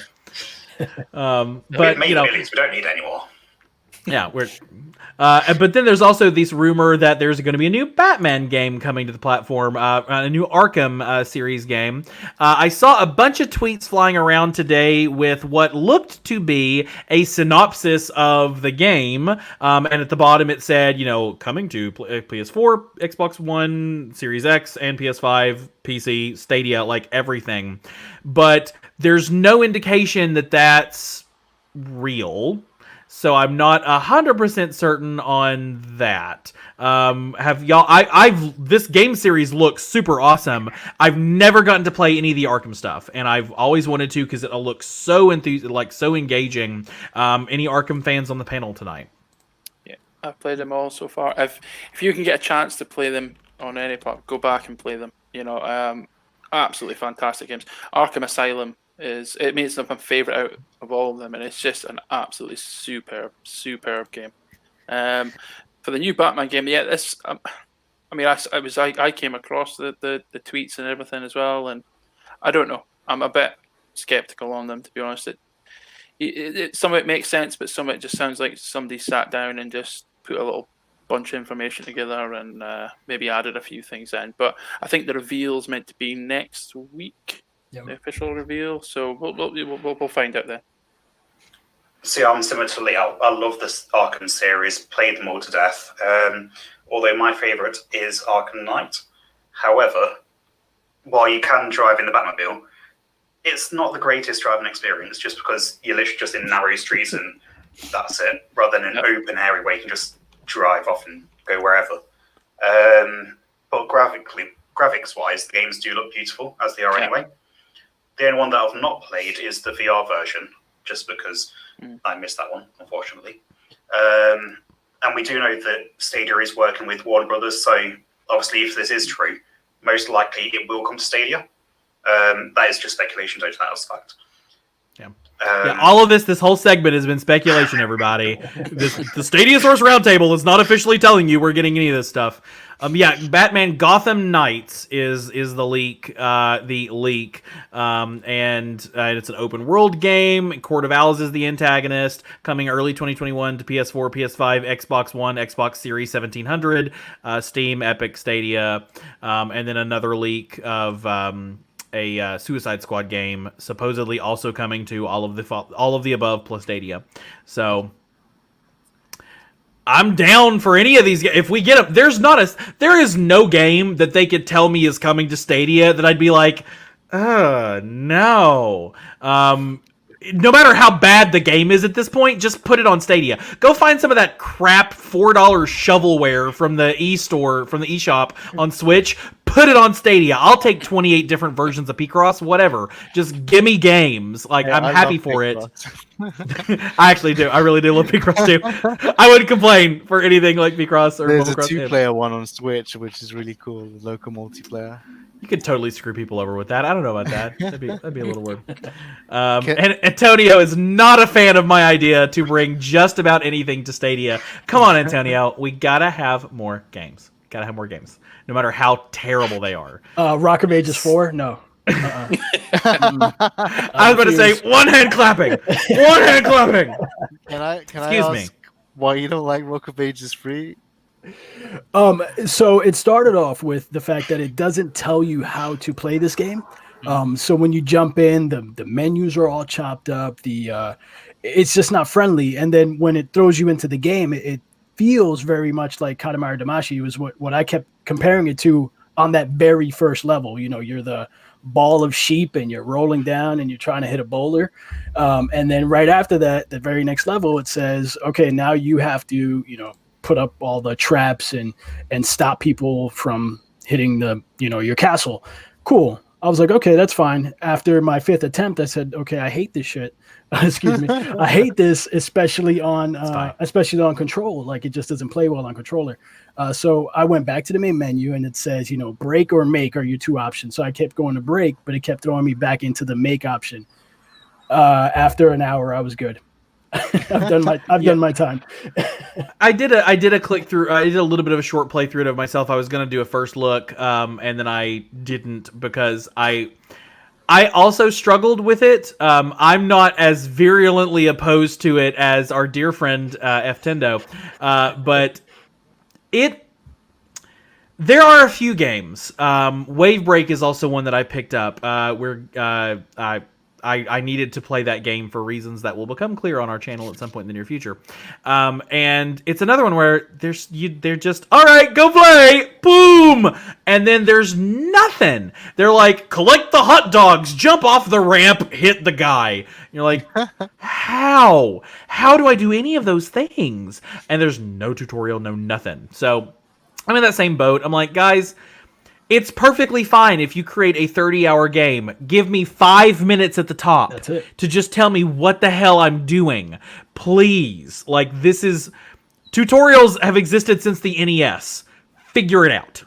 But millions, we don't need any more. Yeah, but then there's also this rumor that there's going to be a new Batman game coming to the platform, a new Arkham series game. I saw a bunch of tweets flying around today with what looked to be a synopsis of the game, and at the bottom it said, coming to PS4, Xbox One, Series X, and PS5, PC, Stadia, like everything. But there's no indication that that's real. So I'm not 100% certain on that. Have y'all? This game series looks super awesome. I've never gotten to play any of the Arkham stuff, and I've always wanted to because it looks so so engaging. Any Arkham fans on the panel tonight? Yeah, I've played them all so far. If you can get a chance to play them on any part, go back and play them. Absolutely fantastic games. Arkham Asylum it makes them my favorite out of all of them, and it's just an absolutely superb game. For the new Batman game, yeah, this. I came across the tweets and everything as well, and I don't know. I'm a bit skeptical on them, to be honest. Some of it makes sense, but some of it just sounds like somebody sat down and just put a little bunch of information together and maybe added a few things in. But I think the reveal's meant to be next week. Yep. The official reveal, so we'll find out then. See, I'm similar to Leo. I love this Arkham series, played them all to death. Although my favourite is Arkham Knight. However, while you can drive in the Batmobile, it's not the greatest driving experience just because you're literally just in narrow streets and that's it, rather than an open area where you can just drive off and go wherever. But graphics-wise, the games do look beautiful, as they are anyway. The only one that I've not played is the VR version, just because I missed that one, unfortunately. And we do know that Stadia is working with Warner Brothers, so obviously if this is true, most likely it will come to Stadia. That is just speculation, don't take that as fact. All of this whole segment has been speculation, everybody. The Stadia Source Roundtable is not officially telling you we're getting any of this stuff. Batman Gotham Knights is the leak, and it's an open world game. Court of Owls is the antagonist, coming early 2021 to PS4, PS5, Xbox One, Xbox Series 1700, Steam, Epic, Stadia, and then another leak of a Suicide Squad game, supposedly also coming to all of the above plus Stadia. So I'm down for any of these. If we get them, there is no game that they could tell me is coming to Stadia that I'd be like, no. No matter how bad the game is at this point, just put it on Stadia. Go find some of that crap $4 shovelware from the eStore, from the eShop on Switch. Put it on Stadia. I'll take 28 different versions of Picross, whatever. Just give me games. I'm happy for it. I actually do. I really do love Picross too. I wouldn't complain for anything like Picross or There's a Cross. two-player one on Switch, which is really cool. The local multiplayer. You could totally screw people over with that. I don't know about that. That'd be a little weird. And Antonio is not a fan of my idea to bring just about anything to Stadia. Come on, Antonio. We gotta have more games. No matter how terrible they are. Rock of Ages 4? No. I was about to say one hand clapping. Can Can I Excuse ask me. Why you don't like Rock of Ages 3? So it started off with the fact that it doesn't tell you how to play this game. So when you jump in, the menus are all chopped up. It's just not friendly. And then when it throws you into the game, it feels very much like Katamari Damacy was what I kept comparing it to on that very first level. You know, you're the ball of sheep and you're rolling down and you're trying to hit a boulder. And then right after that, the very next level, it says, okay, now you have to, put up all the traps and stop people from hitting your castle. Cool. I was like, okay, that's fine. After my 5th attempt, I said, okay, I hate this shit. Excuse me. I hate this, especially on control. Like, it just doesn't play well on controller. So I went back to the main menu and it says, break or make are your 2 options. So I kept going to break, but it kept throwing me back into the make option. After an hour, I was good. I've done my time. I did a click through. I did a little bit of a short playthrough of myself. I was going to do a first look, and then I didn't because I also struggled with it. I'm not as virulently opposed to it as our dear friend F Tendo, but there are a few games. Wave Break is also one that I picked up. I needed to play that game for reasons that will become clear on our channel at some point in the near future. And it's another one where they're just, all right, go play, boom! And then there's nothing. They're like, collect the hot dogs, jump off the ramp, hit the guy. And you're like, how? How do I do any of those things? And there's no tutorial, no nothing. So I'm in that same boat. I'm like, guys, it's perfectly fine if you create a 30-hour game. Give me 5 minutes at the top. That's it. To just tell me what the hell I'm doing. Please. Like, tutorials have existed since the NES. Figure it out.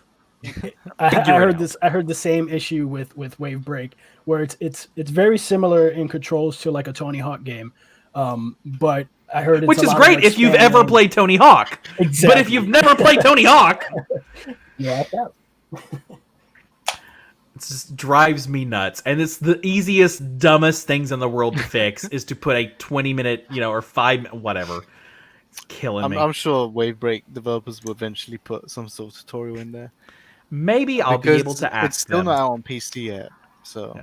I heard the same issue with Wave Break, where it's very similar in controls to like a Tony Hawk game. But I heard which is great if you've ever played Tony Hawk. Exactly. But if you've never played Tony Hawk, yeah. it just drives me nuts. And it's the easiest, dumbest things in the world to fix is to put a 20-minute, or 5, whatever. It's killing me. I'm sure Wave Break developers will eventually put some sort of tutorial in there. Maybe I'll be able to ask them. It's still not out on PC yet, so.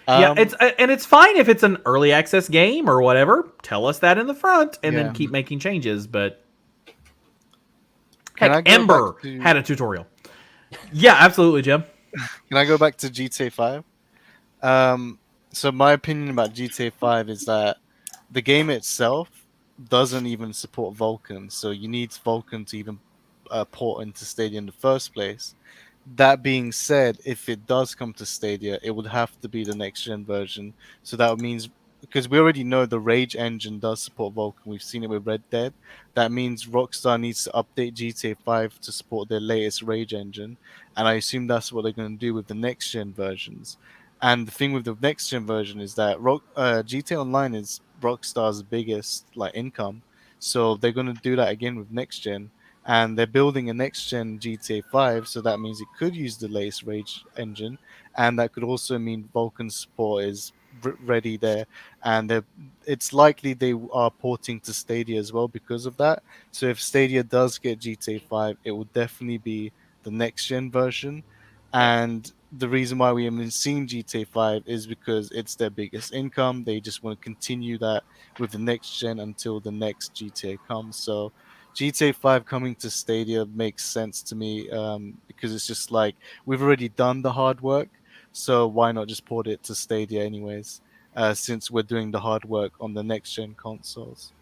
Yeah. It's fine if it's an early access game or whatever. Tell us that in the front, and then keep making changes. But heck, Ember had a tutorial. Yeah, absolutely, Jim. Can I go back to GTA 5? So my opinion about GTA 5 is that the game itself doesn't even support Vulkan, so you need Vulkan to even port into Stadia in the first place. That being said, if it does come to Stadia, it would have to be the next gen version. So that means, because we already know the Rage engine does support Vulkan, we've seen it with Red Dead. That means Rockstar needs to update GTA 5 to support their latest Rage engine, and I assume that's what they're going to do with the next gen versions. And the thing with the next gen version is that GTA Online is Rockstar's biggest income, so they're going to do that again with next gen. And they're building a next-gen GTA 5, so that means it could use the latest Rage engine, and that could also mean Vulkan support is ready there, and it's likely they are porting to Stadia as well because of that. So if Stadia does get GTA 5, it will definitely be the next-gen version, and the reason why we haven't seen GTA 5 is because it's their biggest income. They just want to continue that with the next-gen until the next GTA comes, so GTA 5 coming to Stadia makes sense to me because it's just like we've already done the hard work, so why not just port it to Stadia anyways, since we're doing the hard work on the next gen consoles.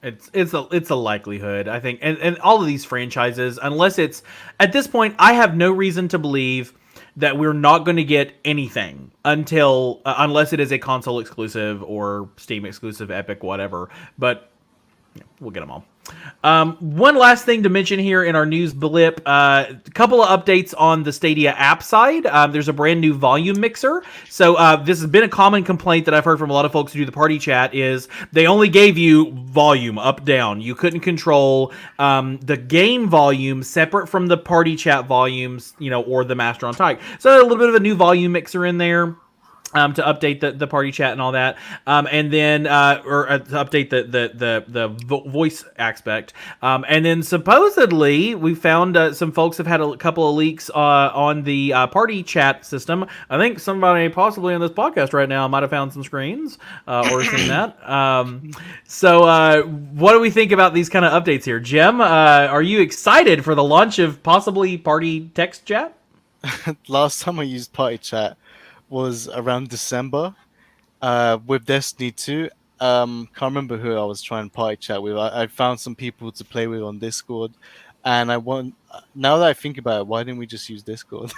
It's a likelihood, I think, and all of these franchises, unless it's at this point, I have no reason to believe that we're not going to get anything unless it is a console exclusive or Steam exclusive, Epic, whatever. But we'll get them all. One last thing to mention here in our news blip, a couple of updates on the Stadia app side. There's a brand new volume mixer. So this has been a common complaint that I've heard from a lot of folks who do the party chat is they only gave you volume up, down. You couldn't control the game volume separate from the party chat volumes, or the master on type. So a little bit of a new volume mixer in there. to update the party chat and all that, and then to update the voice aspect, and then supposedly we found some folks have had a couple of leaks on the party chat system. I think somebody possibly on this podcast right now might have found some screens or seen that. So what do we think about these kind of updates here, Gem? Are you excited for the launch of possibly party text chat? Last time I used party chat was around December with Destiny 2. Can't remember who I was trying to party chat with. I found some people to play with on Discord, and now that I think about it, why didn't we just use Discord?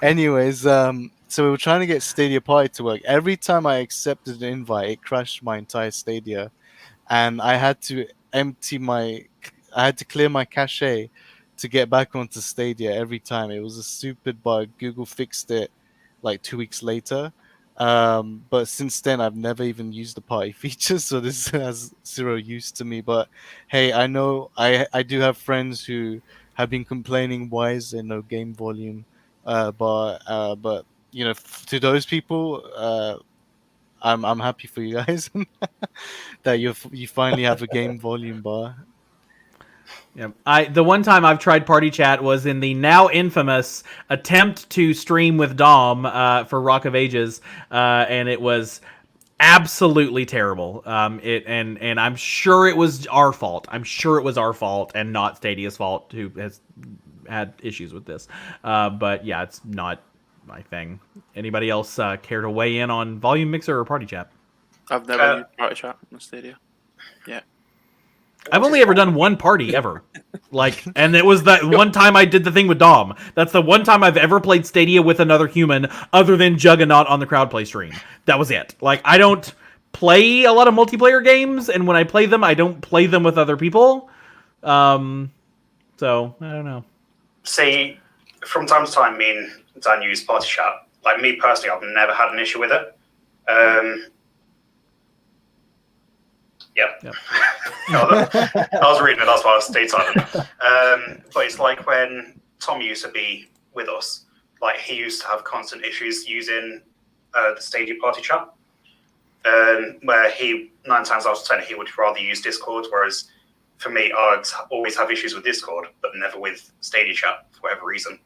Anyways, so we were trying to get Stadia Party to work. Every time I accepted an invite, it crashed my entire Stadia, and I had to clear my cache to get back onto Stadia every time. It was a stupid bug. Google fixed it like 2 weeks later. But since then, I've never even used the party feature, so this has zero use to me. But hey, I know I do have friends who have been complaining, why is there no game volume? But you know, to those people, I'm happy for you guys that you finally have a game volume bar. Yeah, the one time I've tried party chat was in the now infamous attempt to stream with Dom for Rock of Ages, and it was absolutely terrible. And I'm sure it was our fault. I'm sure it was our fault and not Stadia's fault, who has had issues with this. But yeah, it's not my thing. Anybody else care to weigh in on volume mixer or party chat? I've never used party chat on Stadia. Yeah. I've only ever done one party ever. And it was that one time I did the thing with Dom. That's the one time I've ever played Stadia with another human other than Juggernaut on the crowdplay stream. That was it. I don't play a lot of multiplayer games, and when I play them, I don't play them with other people. So, I don't know. See, from time to time, me and Dan use party chat. Like, me personally, I've never had an issue with it. Yep. I was reading it, that's why I stayed silent. But it's like when Tom used to be with us, like he used to have constant issues using the Stadia party chat, where 9 times out of 10 he would rather use Discord, whereas for me, I'd always have issues with Discord, but never with Stadia chat for whatever reason.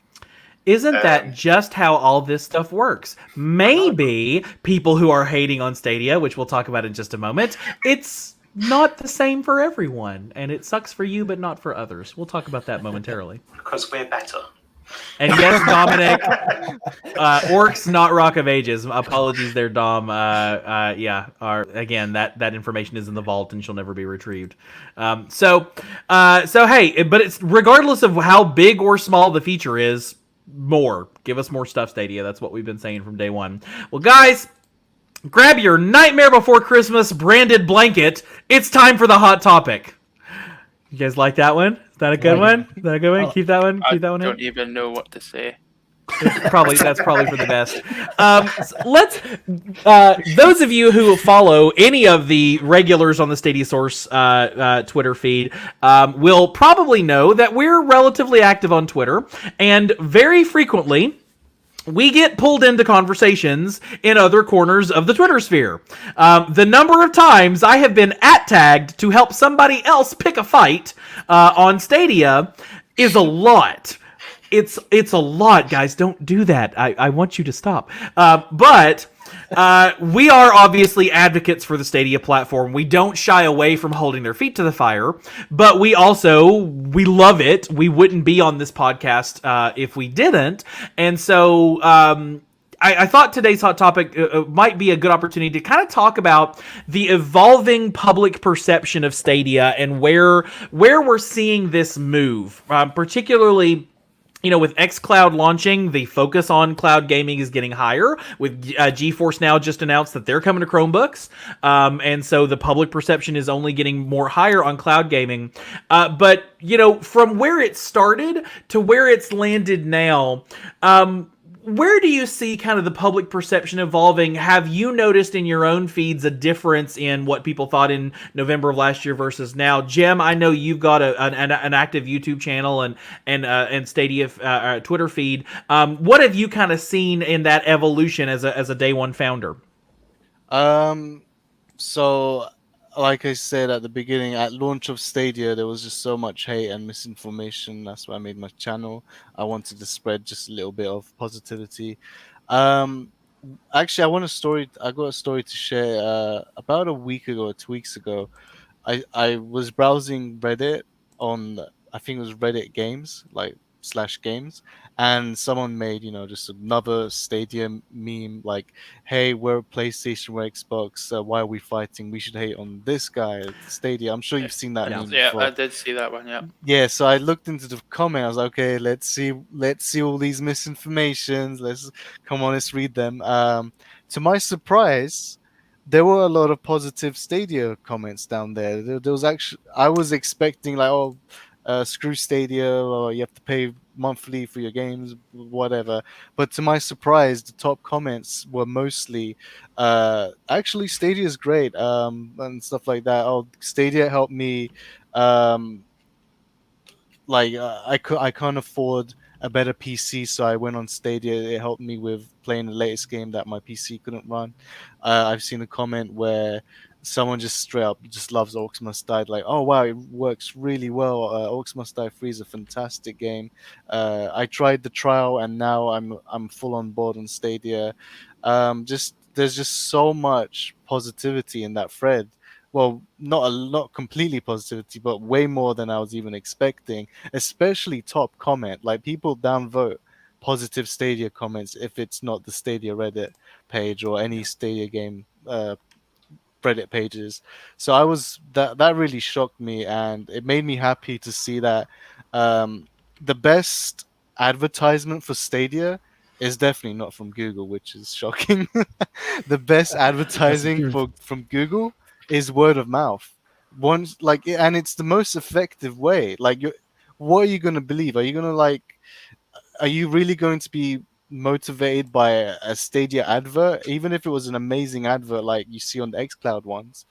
Isn't that just how all this stuff works? Maybe people who are hating on Stadia, which we'll talk about in just a moment, it's not the same for everyone, and it sucks for you, but not for others. We'll talk about that momentarily. Because we're better. And yes, Dominic, Orcs, not Rock of Ages. Apologies there, Dom. Again, that information is in the vault and she'll never be retrieved. So hey, but it's regardless of how big or small the feature is, give us more stuff, Stadia. That's what we've been saying from day one. Well, guys, grab your Nightmare Before Christmas branded blanket. It's time for the hot topic. You guys like that one? Is that a good one? Is that a good one? Keep that one. Keep that one. I don't even know what to say. That's probably for the best. Let's those of you who follow any of the regulars on the Stadia Source Twitter feed will probably know that we're relatively active on Twitter, and very frequently we get pulled into conversations in other corners of the Twitter sphere. The number of times I have been @tagged to help somebody else pick a fight on Stadia is a lot. It's a lot, guys. Don't do that. I want you to stop. But we are obviously advocates for the Stadia platform. We don't shy away from holding their feet to the fire, but we love it. We wouldn't be on this podcast if we didn't. And so I thought today's hot topic might be a good opportunity to kind of talk about the evolving public perception of Stadia and where we're seeing this move, particularly. With xCloud launching, the focus on cloud gaming is getting higher. With GeForce Now just announced that they're coming to Chromebooks. And so the public perception is only getting more higher on cloud gaming. But, from where it started to where it's landed now, where do you see kind of the public perception evolving? Have you noticed in your own feeds a difference in what people thought in November of last year versus now? Gem, I know you've got an active YouTube channel and Stadia Twitter feed. What have you kind of seen in that evolution as a day one founder? So, like I said at the beginning, at launch of Stadia, there was just so much hate and misinformation. That's why I made my channel. I wanted to spread just a little bit of positivity. Um, Actually, I got a story to share. About a week ago, 2 weeks ago, I was browsing Reddit on, I think it was Reddit Games, like slash games, and someone made, just another Stadium meme like, "Hey, we're PlayStation, we're Xbox. Why are we fighting? We should hate on this guy, Stadia." I'm sure you've seen that meme Yeah, before. I did see that one. Yeah. Yeah, so I looked into the comment. I was like, okay, let's see all these misinformations. Let's read them. To my surprise, there were a lot of positive Stadia comments down there. There was actually, I was expecting like, oh, screw Stadia, or you have to pay monthly for your games, whatever. But to my surprise, the top comments were mostly, actually, Stadia is great, and stuff like that. Oh, Stadia helped me. Um, I can't afford a better PC, so I went on Stadia. It helped me with playing the latest game that my PC couldn't run. I've seen a comment where someone just straight up just loves Orcs Must Die. Like, oh wow, it works really well. Orcs Must Die 3 is a fantastic game. I tried the trial and now I'm full on board on Stadia. Just there's just so much positivity in that thread. Well, not completely positivity, but way more than I was even expecting. Especially top comment, like people downvote positive Stadia comments if it's not the Stadia Reddit page or any Stadia game Reddit pages. So I was that really shocked me, and it made me happy to see that the best advertisement for Stadia is definitely not from Google, which is shocking. The best advertising from Google is word of mouth. Once like, and it's the most effective way. Like, what are you gonna believe? Are you really going to be motivated by a Stadia advert, even if it was an amazing advert like you see on the xCloud ones?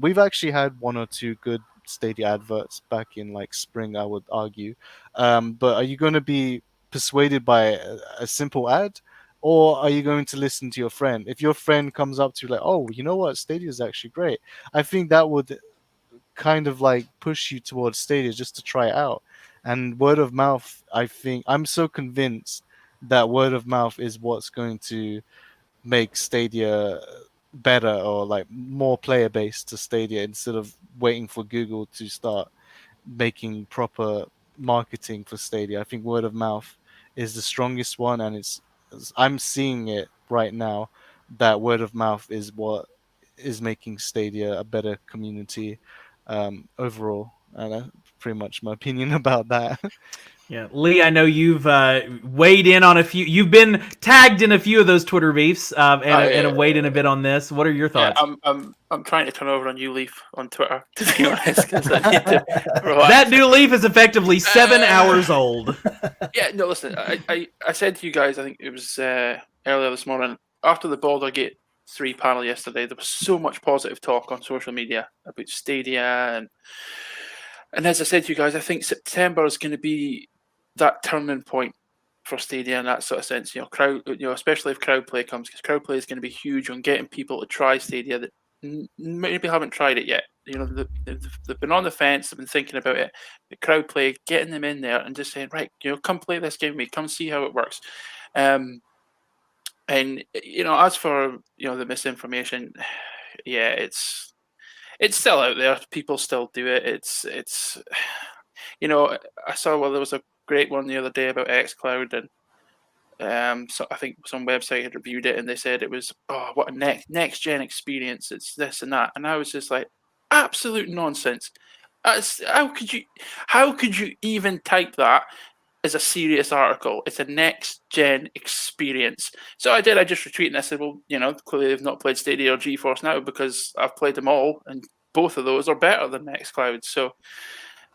We've actually had one or two good Stadia adverts back in like spring, I would argue. But are you going to be persuaded by a simple ad? Or are you going to listen to your friend? If your friend comes up to you like, "Oh, you know what? Stadia is actually great," I think that would kind of like push you towards Stadia just to try it out. And word of mouth, I think I'm so convinced that word of mouth is what's going to make Stadia better, or like more player based to Stadia, instead of waiting for Google to start making proper marketing for Stadia. I think word of mouth is the strongest one, and I'm seeing it right now that word of mouth is what is making Stadia a better community overall. And that's pretty much my opinion about that. Yeah, Lee, I know you've weighed in on a few. You've been tagged in a few of those Twitter beefs, and have weighed in a bit on this. What are your thoughts? Yeah, I'm trying to turn over a new leaf on Twitter, to be honest, because I need to relax. That new leaf is effectively 7 hours old. Yeah, no, listen, I said to you guys, I think it was earlier this morning, after the Baldurs Gate 3 panel yesterday, there was so much positive talk on social media about Stadia, and as I said to you guys, I think September is going to be that turning point for Stadia in that sort of sense. Especially if crowd play comes, because crowd play is going to be huge on getting people to try Stadia that maybe haven't tried it yet. They've been on the fence, they've been thinking about it. The crowd play, getting them in there and just saying, right, come play this game with me, come see how it works. And as for the misinformation, yeah, it's still out there. People still do it. It's I saw there was a great one the other day about xCloud, and so I think some website had reviewed it and they said it was, oh, what a next gen experience. It's this and that, and I was just like, absolute nonsense. How could you even type that as a serious article? It's a next gen experience. So I did. I just retweeted and I said, well, clearly they've not played Stadia or GeForce Now, because I've played them all, and both of those are better than xCloud. So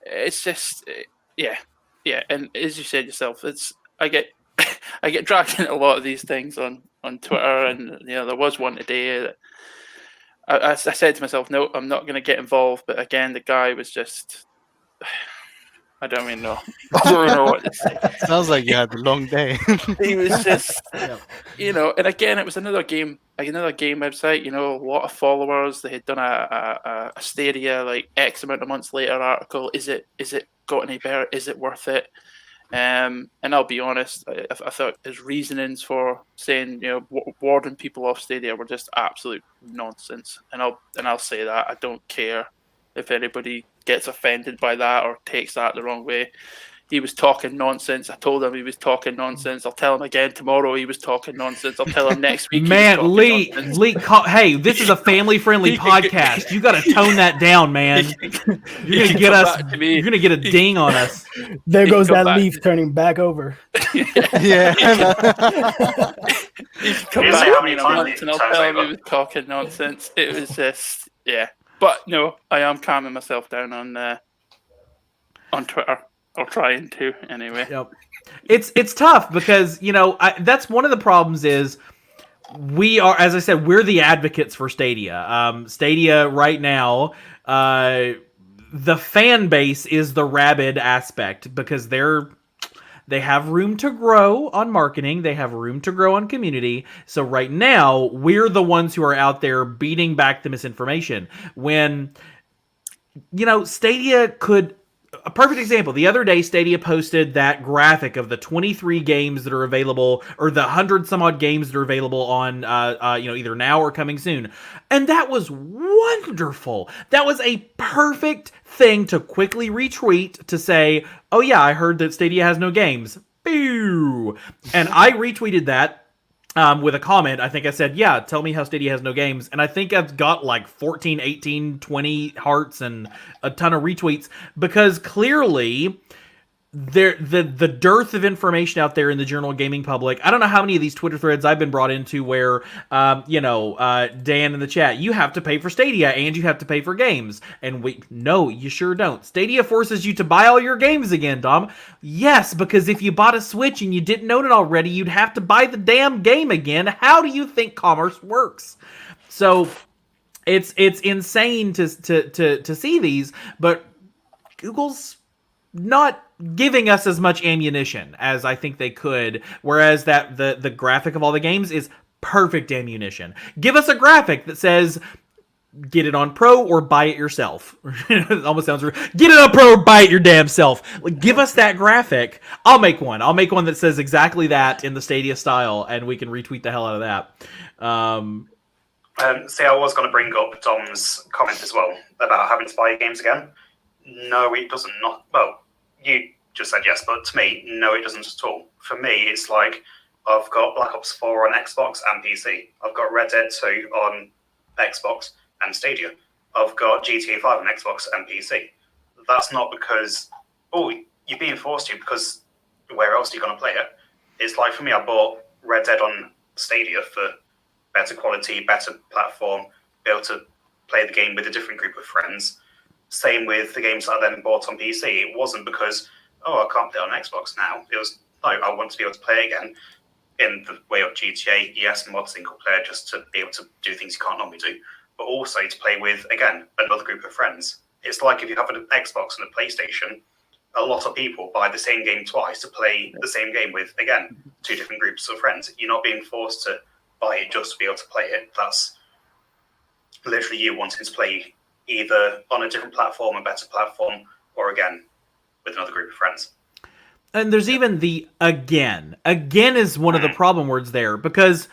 it's just, yeah. And as you said yourself, I get I get dragged into a lot of these things on Twitter, and there was one today that I said to myself, no, I'm not going to get involved. But again, the guy was just, I don't even know. I don't even know what to say. Sounds like you had a long day. He was just, and again, it was another game website. A lot of followers. They had done a Stadia like X amount of months later article. Is it got any better? Is it worth it? And I'll be honest, I thought his reasonings for saying warding people off Stadia were just absolute nonsense. And I'll say that I don't care if anybody gets offended by that or takes that the wrong way. He was talking nonsense. I told him he was talking nonsense. I'll tell him again tomorrow he was talking nonsense. I'll tell him next week. Man, Lee, hey, this is a family-friendly podcast. You got to tone that down, man. You're gonna get us. You're gonna get a ding on us. There goes that leaf turning back over. Yeah. He can come back how many times and I'll tell him he was talking nonsense. It was just, yeah. But no, I am calming myself down on Twitter. Or trying to, anyway. Yep. It's tough because, that's one of the problems is we are, as I said, we're the advocates for Stadia. Stadia right now, the fan base is the rabid aspect because they have room to grow on marketing. They have room to grow on community. So right now, we're the ones who are out there beating back the misinformation. When, Stadia could... A perfect example. The other day, Stadia posted that graphic of the 23 games that are available, or the 100 some odd games that are available on, either now or coming soon. And that was wonderful. That was a perfect thing to quickly retweet to say, oh yeah, I heard that Stadia has no games. Boo! And I retweeted that. With a comment, I think I said, yeah, tell me how Stadia has no games. And I think I've got like 14, 18, 20 hearts and a ton of retweets because clearly the dearth of information out there in the general gaming public. I don't know how many of these Twitter threads I've been brought into where, Dan in the chat, you have to pay for Stadia and you have to pay for games. And no, you sure don't. Stadia forces you to buy all your games again, Dom. Yes, because if you bought a Switch and you didn't own it already, you'd have to buy the damn game again. How do you think commerce works? So it's insane to see these, but Google's not giving us as much ammunition as I think they could, whereas that the graphic of all the games is perfect ammunition. Give us a graphic that says get it on Pro or buy it yourself. It almost sounds rude. Get it on Pro or buy it your damn self. Like, give us that graphic. I'll make one that says exactly that in the Stadia style, and we can retweet the hell out of that. I was going to bring up Dom's comment as well about having to buy games again. No, it doesn't. Well, you just said yes, but to me, no, it doesn't at all. For me, it's like I've got Black Ops 4 on Xbox and PC. I've got Red Dead 2 on Xbox and Stadia. I've got GTA 5 on Xbox and PC. That's not because, you're being forced to, because where else are you going to play it? It's like, for me, I bought Red Dead on Stadia for better quality, better platform, be able to play the game with a different group of friends. Same with the games I then bought on PC. It wasn't because, I can't play it on Xbox now. It was, no, I want to be able to play again in the way of GTA, yes, mod single player, just to be able to do things you can't normally do, but also to play with, again, another group of friends. It's like if you have an Xbox and a PlayStation, a lot of people buy the same game twice to play the same game with, again, two different groups of friends. You're not being forced to buy it just to be able to play it. That's literally you wanting to play either on a different platform, a better platform, or again, with another group of friends. And there's even the again. Again is one of the problem words there, because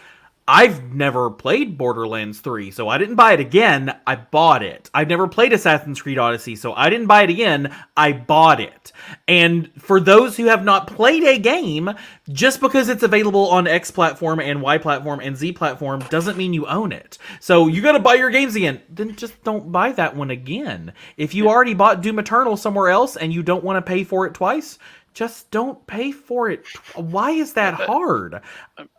I've never played Borderlands 3, so I didn't buy it again, I bought it. I've never played Assassin's Creed Odyssey, so I didn't buy it again, I bought it. And for those who have not played a game, just because it's available on X platform and Y platform and Z platform doesn't mean you own it. So you gotta buy your games again. Then just don't buy that one again. If you already bought Doom Eternal somewhere else and you don't want to pay for it twice, just don't pay for it. Why is that hard?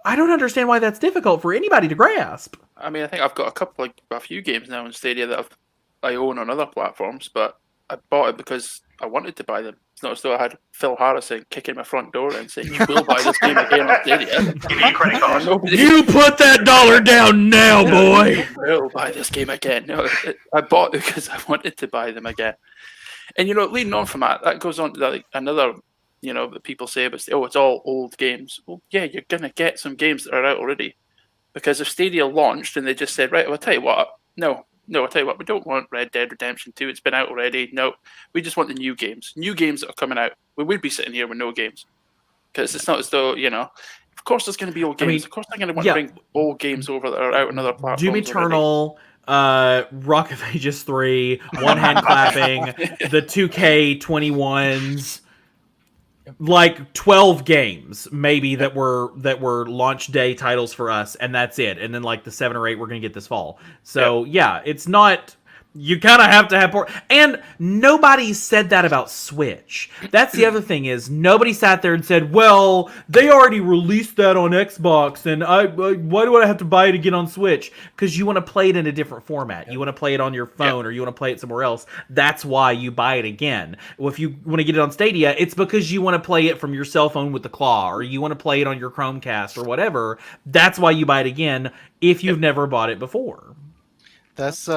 I don't understand why that's difficult for anybody to grasp. I mean, I think I've got a few games now in Stadia that I own on other platforms, but I bought it because I wanted to buy them. It's not as though I had Phil Harrison kicking my front door and saying, "You will buy this game again on Stadia." Give me your credit card. You put that dollar down now, boy. You will buy this game again. No, I bought it because I wanted to buy them again. And leading on from that goes on to like another, that people say about, it's all old games. Well, yeah, you're gonna get some games that are out already, because if Stadia launched and they just said, right, well, I'll tell you what, I'll tell you what, we don't want Red Dead Redemption 2. It's been out already. No, we just want the new games that are coming out. We would be sitting here with no games, because it's not as though, of course there's going to be old games. Of course they're going to want to bring old games over that are out on other platforms. Doom Eternal, Rock of Ages 3, One Hand Clapping, the 2K21s, like 12 games maybe that were launch day titles for us, and that's it. And then like the 7 or 8 we're gonna get this fall. So yeah, it's not. You kind of have to have and nobody said that about Switch. That's the other thing, is nobody sat there and said, well, they already released that on Xbox, and why do I have to buy it again on Switch? Because you want to play it in a different format. You want to play it on your phone, or you want to play it somewhere else. That's why you buy it again. Well, if you want to get it on Stadia, it's because you want to play it from your cell phone with the claw, or you want to play it on your Chromecast or whatever. That's why you buy it again if you've never bought it before. That's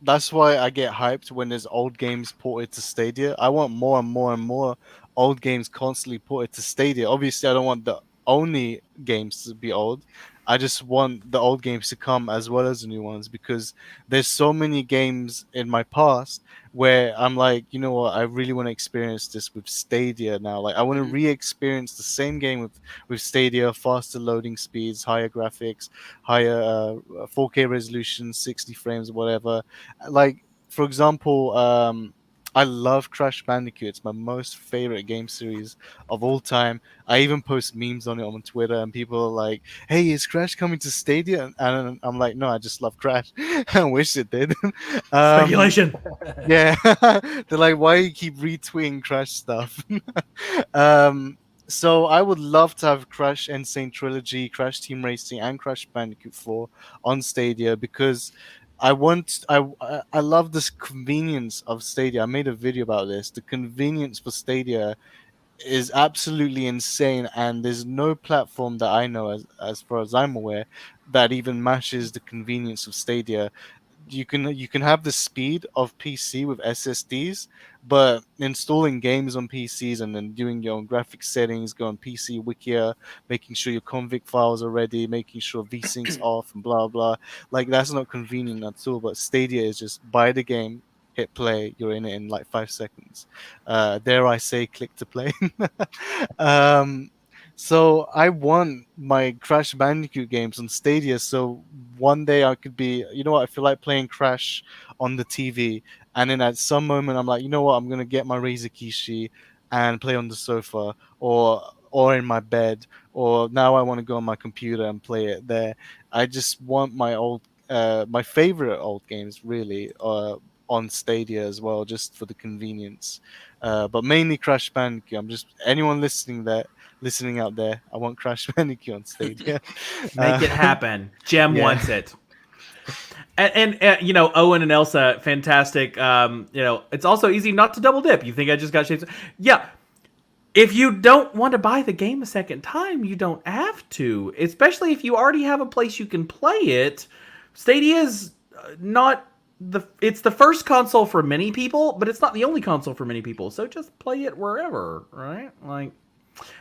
that's why I get hyped when there's old games ported to Stadia. I want more and more and more old games constantly ported to Stadia. Obviously, I don't want the only games to be old. I just want the old games to come as well as the new ones, because there's so many games in my past where I'm like, you know what, I really want to experience this with Stadia now. Like, I want to re-experience the same game with Stadia, faster loading speeds, higher graphics, higher 4K resolution, 60 frames, whatever. Like, for example, I love Crash Bandicoot. It's my most favorite game series of all time. I even post memes on it on Twitter, and people are like, hey, is Crash coming to Stadia? And I'm like, no, I just love Crash. I wish it did. Speculation. Yeah. They're like, why you keep retweeting Crash stuff? So I would love to have Crash Insane Trilogy, Crash Team Racing, and Crash Bandicoot 4 on Stadia, because I love this convenience of Stadia. I made a video about this. The convenience for Stadia is absolutely insane, and there's no platform that I know, as far as I'm aware, that even matches the convenience of Stadia. You can have the speed of PC with SSDs, but installing games on PCs and then doing your own graphics settings, go on PC Wikia, making sure your config files are ready, making sure VSync's off, and blah blah. Like, that's not convenient at all. But Stadia is just buy the game, hit play, you're in it in like 5 seconds. Dare I say, click to play. So I want my Crash Bandicoot games on Stadia, so one day I could be, you know what, I feel like playing Crash on the TV, and then at some moment I'm like, you know what, I'm gonna get my Razer Kishi and play on the sofa, or in my bed, or now I want to go on my computer and play it there. I just want my favorite old games really on Stadia as well, just for the convenience. But mainly Crash Bandicoot. I'm just, anyone listening out there, I want Crash Bandicoot on Stadia. Make it happen. Gem wants it. And Owen and Elsa, fantastic. It's also easy not to double dip. You think I just got shapes? Yeah. If you don't want to buy the game a second time, you don't have to. Especially if you already have a place you can play it. Stadia is it's the first console for many people, but it's not the only console for many people. So just play it wherever, right?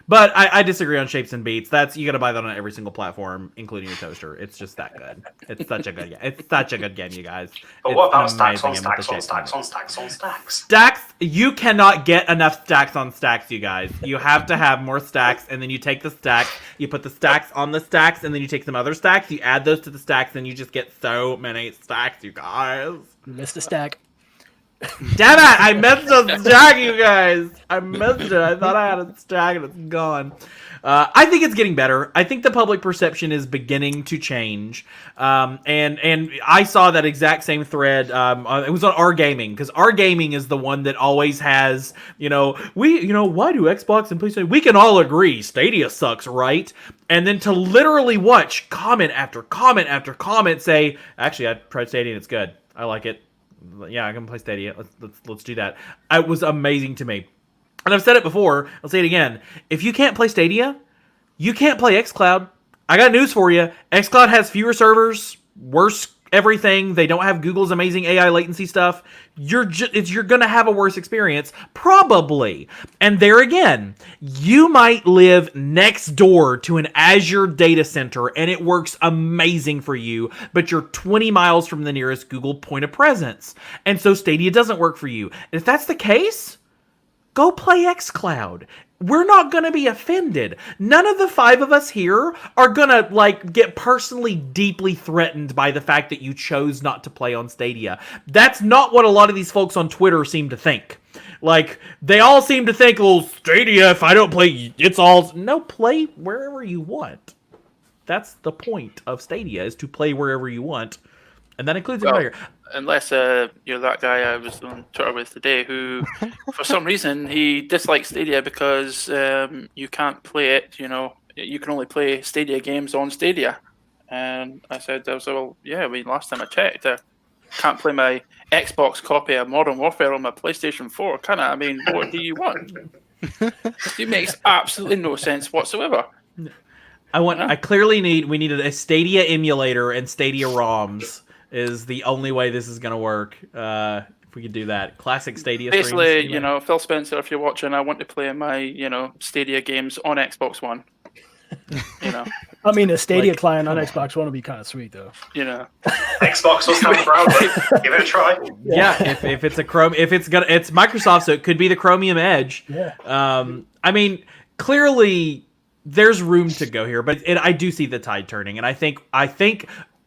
But I disagree on Shapes and Beats. You got to buy that on every single platform, including your toaster. It's just that good. It's such a good game. It's such a good game, you guys. But what about stacks on stacks on stacks on stacks on stacks? Stacks, you cannot get enough stacks on stacks, you guys. You have to have more stacks, and then you take the stacks, you put the stacks on the stacks, and then you take some other stacks, you add those to the stacks, and you just get so many stacks, you guys. You missed a stack. Damn it! I missed a stack, you guys. I missed it. I thought I had a stack and it's gone. I think it's getting better. I think the public perception is beginning to change. And I saw that exact same thread. It was on R Gaming, because R Gaming is the one that always has, why do Xbox and PlayStation? We can all agree Stadia sucks, right? And then to literally watch comment after comment after comment say, actually, I tried Stadia and it's good. I like it. Yeah, I can play Stadia. Let's do that. It was amazing to me. And I've said it before. I'll say it again. If you can't play Stadia, you can't play xCloud. I got news for you. xCloud has fewer servers, worse everything. They don't have Google's amazing AI latency stuff. You're gonna have a worse experience, probably. And there again, you might live next door to an Azure data center and it works amazing for you, but you're 20 miles from the nearest Google point of presence. And so Stadia doesn't work for you. And if that's the case, go play xCloud. We're not going to be offended. None of the 5 of us here are going to get personally deeply threatened by the fact that you chose not to play on Stadia. That's not what a lot of these folks on Twitter seem to think. They all seem to think, well, Stadia, if I don't play, it's all... No, play wherever you want. That's the point of Stadia, is to play wherever you want. And that includes here. Unless you're that guy I was on Twitter with today who, for some reason, he dislikes Stadia because you can't play it, you can only play Stadia games on Stadia. And I said, well, yeah, last time I checked, I can't play my Xbox copy of Modern Warfare on my PlayStation 4, can I? I mean, what do you want? It makes absolutely no sense whatsoever. We needed a Stadia emulator and Stadia ROMs. Is the only way this is going to work. If we could do that. Classic Stadia Basically, streams, Phil Spencer, if you're watching, I want to play my, Stadia games on Xbox One. I mean, a Stadia client on Xbox One would be kind of sweet, though. Xbox will stand proud. Give it a try. Yeah, if it's a Chrome, it's Microsoft, so it could be the Chromium Edge. Yeah. I mean, clearly there's room to go here, but I do see the tide turning, and I think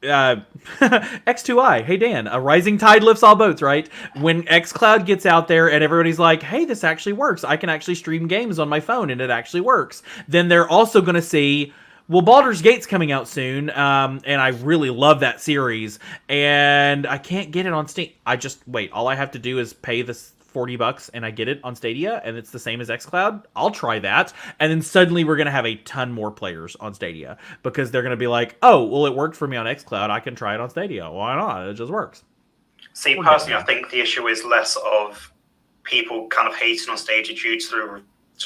X2I, hey Dan, a rising tide lifts all boats, right? When xCloud gets out there and everybody's like, hey, this actually works. I can actually stream games on my phone and it actually works. Then they're also going to see, well, Baldur's Gate's coming out soon, and I really love that series, and I can't get it on Steam. All I have to do is pay this $40 and I get it on Stadia and it's the same as xCloud. I'll try that. And then suddenly we're going to have a ton more players on Stadia because they're going to be like, oh, well, it worked for me on xCloud. I can try it on Stadia. Why not? It just works. See, personally, I think the issue is less of people kind of hating on Stadia due to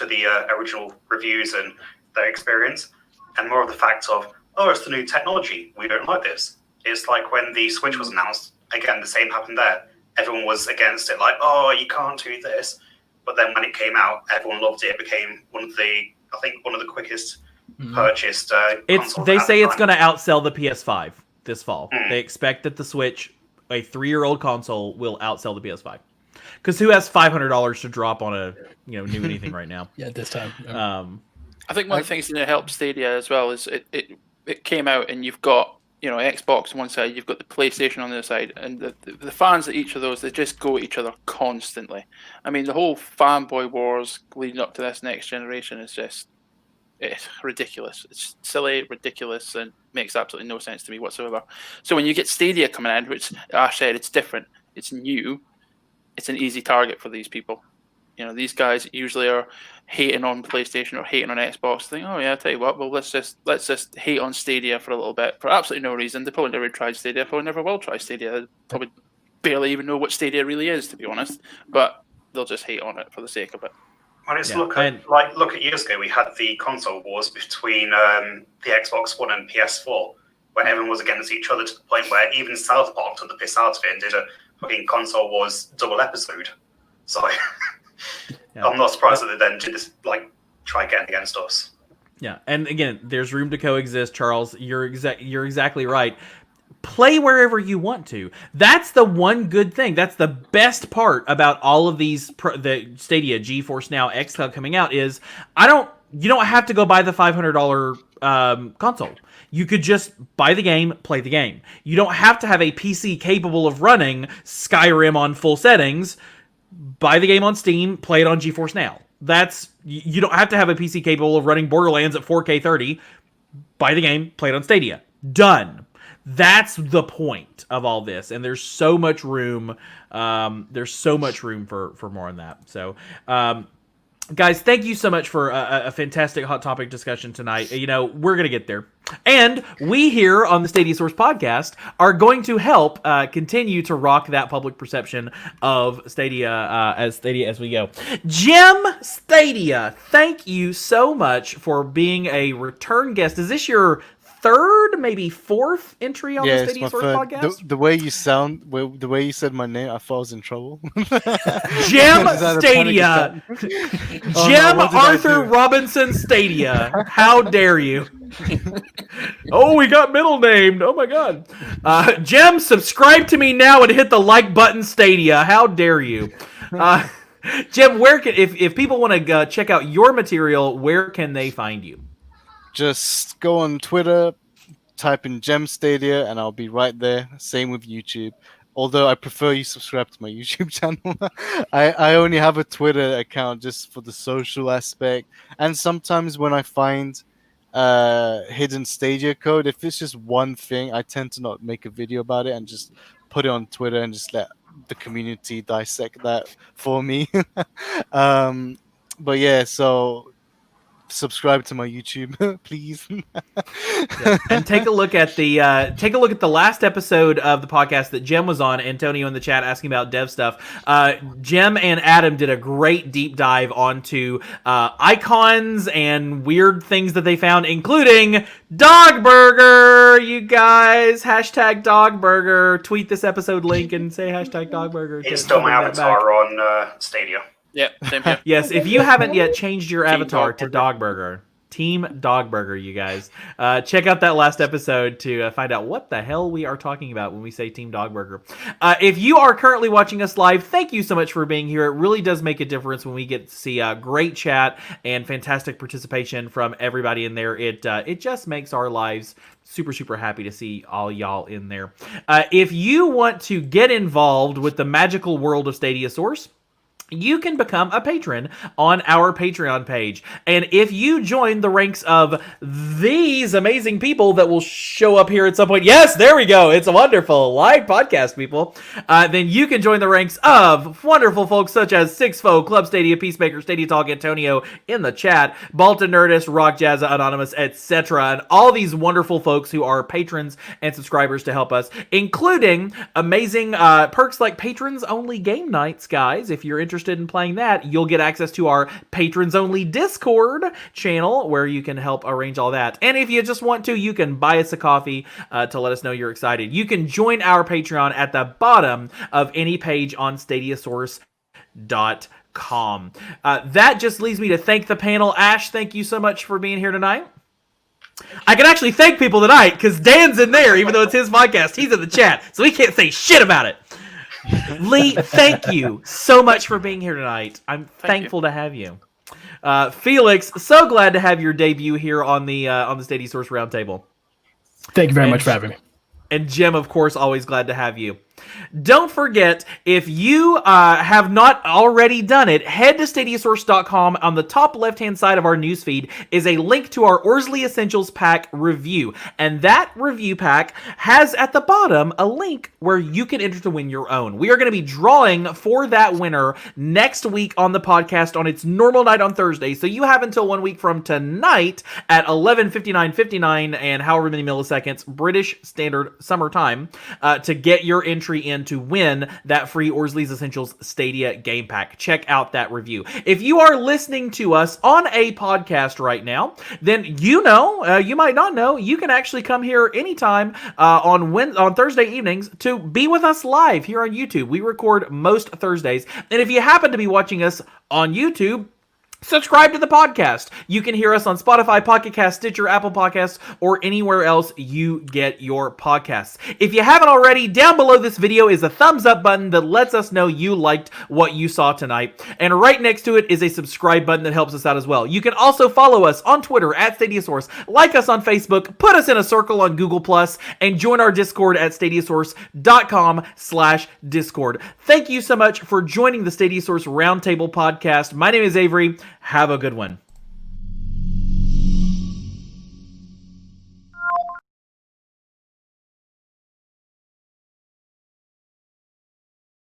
the original reviews and their experience, and more of the fact of, oh, it's the new technology. We don't like this. It's like when the Switch was announced. Again, the same happened there. Everyone was against it, like, oh, you can't do this. But then when it came out, everyone loved it. It became one of the quickest purchased consoles. They say it's going to outsell the PS5 this fall. They expect that the Switch, a 3-year-old console, will outsell the PS5. Because who has $500 to drop on a new anything right now? Yeah, this time. I think one of the things that helped Stadia as well is it came out and you've got Xbox on one side, you've got the PlayStation on the other side, and the fans at each of those, they just go at each other constantly. I mean, the whole fanboy wars leading up to this next generation is it's ridiculous. It's silly, ridiculous, and makes absolutely no sense to me whatsoever. So when you get Stadia coming in, which Ash said, it's different, it's new, it's an easy target for these people. These guys usually are hating on PlayStation or hating on Xbox. Think, oh yeah, I'll tell you what, well let's just hate on Stadia for a little bit for absolutely no reason. They probably never tried Stadia, probably never will try Stadia. They probably barely even know what Stadia really is, to be honest. But they'll just hate on it for the sake of it. Well, look at years ago, we had the console wars between the Xbox One and PS4, where everyone was against each other to the point where even South Park took the piss out of it and did a fucking console wars double episode. So. Yeah. I'm not surprised that they then did this, try getting against us. Yeah, and again, there's room to coexist, Charles. You're exactly right. Play wherever you want to. That's the one good thing. That's the best part about all of these, the Stadia, GeForce Now, xCloud coming out is you don't have to go buy the $500 console. You could just buy the game, play the game. You don't have to have a PC capable of running Skyrim on full settings. Buy the game on Steam, play it on GeForce Now. You don't have to have a PC capable of running Borderlands at 4K 30. Buy the game, play it on Stadia. Done. That's the point of all this, and there's so much room. There's so much room for more on that. So, Guys, thank you so much for a fantastic hot topic discussion tonight. You know, we're going to get there. And we here on the Stadia Source podcast are going to help continue to rock that public perception of Stadia as we go. Gem Stadia, thank you so much for being a return guest. Is this your third, maybe fourth entry on the Stadia Source podcast? The way you sound, the way you said my name, I thought I was in trouble. Gem Stadia. Gem Arthur Robinson Stadia. How dare you? Oh, we got middle named. Oh my god. Gem, subscribe to me now and hit the like button, Stadia. How dare you? Gem, where can if people want to check out your material, where can they find you? Just go on Twitter, type in Gem Stadia, and I'll be right there. Same with YouTube. Although I prefer you subscribe to my YouTube channel. I only have a Twitter account just for the social aspect. And sometimes when I find hidden Stadia code, if it's just one thing, I tend to not make a video about it and just put it on Twitter and just let the community dissect that for me. But yeah, so subscribe to my YouTube, please. Yeah. And take a look at the last episode of the podcast that Gem was on. Antonio in the chat asking about dev stuff. Gem and Adam did a great deep dive onto icons and weird things that they found, including dog burger. You guys, hashtag dog burger. Tweet this episode link and say hashtag dog burger. It's still my avatar on Stadia. Yeah, same here. Yes, if you haven't yet changed your avatar to Dogburger. Dogburger, Team Dogburger, you guys. Check out that last episode to find out what the hell we are talking about when we say Team Dogburger. If you are currently watching us live, thank you so much for being here. It really does make a difference when we get to see great chat and fantastic participation from everybody in there. It just makes our lives super, super happy to see all y'all in there. If you want to get involved with the magical world of Stadia Source, you can become a patron on our Patreon page. And if you join the ranks of these amazing people that will show up here at some point, yes, there we go, it's a wonderful live podcast, people, then you can join the ranks of wonderful folks such as Sixfo, Club Stadia, Peacemaker, Stadia Talk, Antonio in the chat, Balton Nerdist, Rock Jazza, Anonymous, etc., and all these wonderful folks who are patrons and subscribers to help us, including amazing perks like patrons-only game nights, guys. If you're interested in playing that, you'll get access to our patrons only Discord channel where you can help arrange all that. And if you just want to, you can buy us a coffee to let us know you're excited. You can join our Patreon at the bottom of any page on StadiaSource.com. That just leaves me to thank the panel. Ash, thank you so much for being here tonight. I can actually thank people tonight because Dan's in there, even though it's his podcast. He's in the chat, so he can't say shit about it. Lee, thank you so much for being here tonight. I'm thankful to have you. Felix, so glad to have your debut here on the Stadia Source Roundtable. Thank you very much for having me. And Gem, of course, always glad to have you. Don't forget, if you have not already done it, head to StadiaSource.com. On the top left-hand side of our newsfeed is a link to our Orsley Essentials Pack review. And that review pack has at the bottom a link where you can enter to win your own. We are going to be drawing for that winner next week on the podcast on its normal night on Thursday. So you have until 1 week from tonight at 11:59:59 and however many milliseconds British Standard Summer Time to get your entry in to win that free Orsley's Essentials Stadia game pack. Check out that review. If you are listening to us on a podcast right now, then you might not know, you can actually come here anytime on Thursday evenings to be with us live here on YouTube. We record most Thursdays. And if you happen to be watching us on YouTube, subscribe to the podcast. You can hear us on Spotify, Pocket Cast, Stitcher, Apple Podcasts, or anywhere else you get your podcasts. If you haven't already, down below this video is a thumbs up button that lets us know you liked what you saw tonight. And right next to it is a subscribe button that helps us out as well. You can also follow us on Twitter at StadiaSource, like us on Facebook, put us in a circle on Google+, and join our Discord at StadiaSource.com/Discord. Thank you so much for joining the Stadia Source Roundtable podcast. My name is Avery. Have a good one.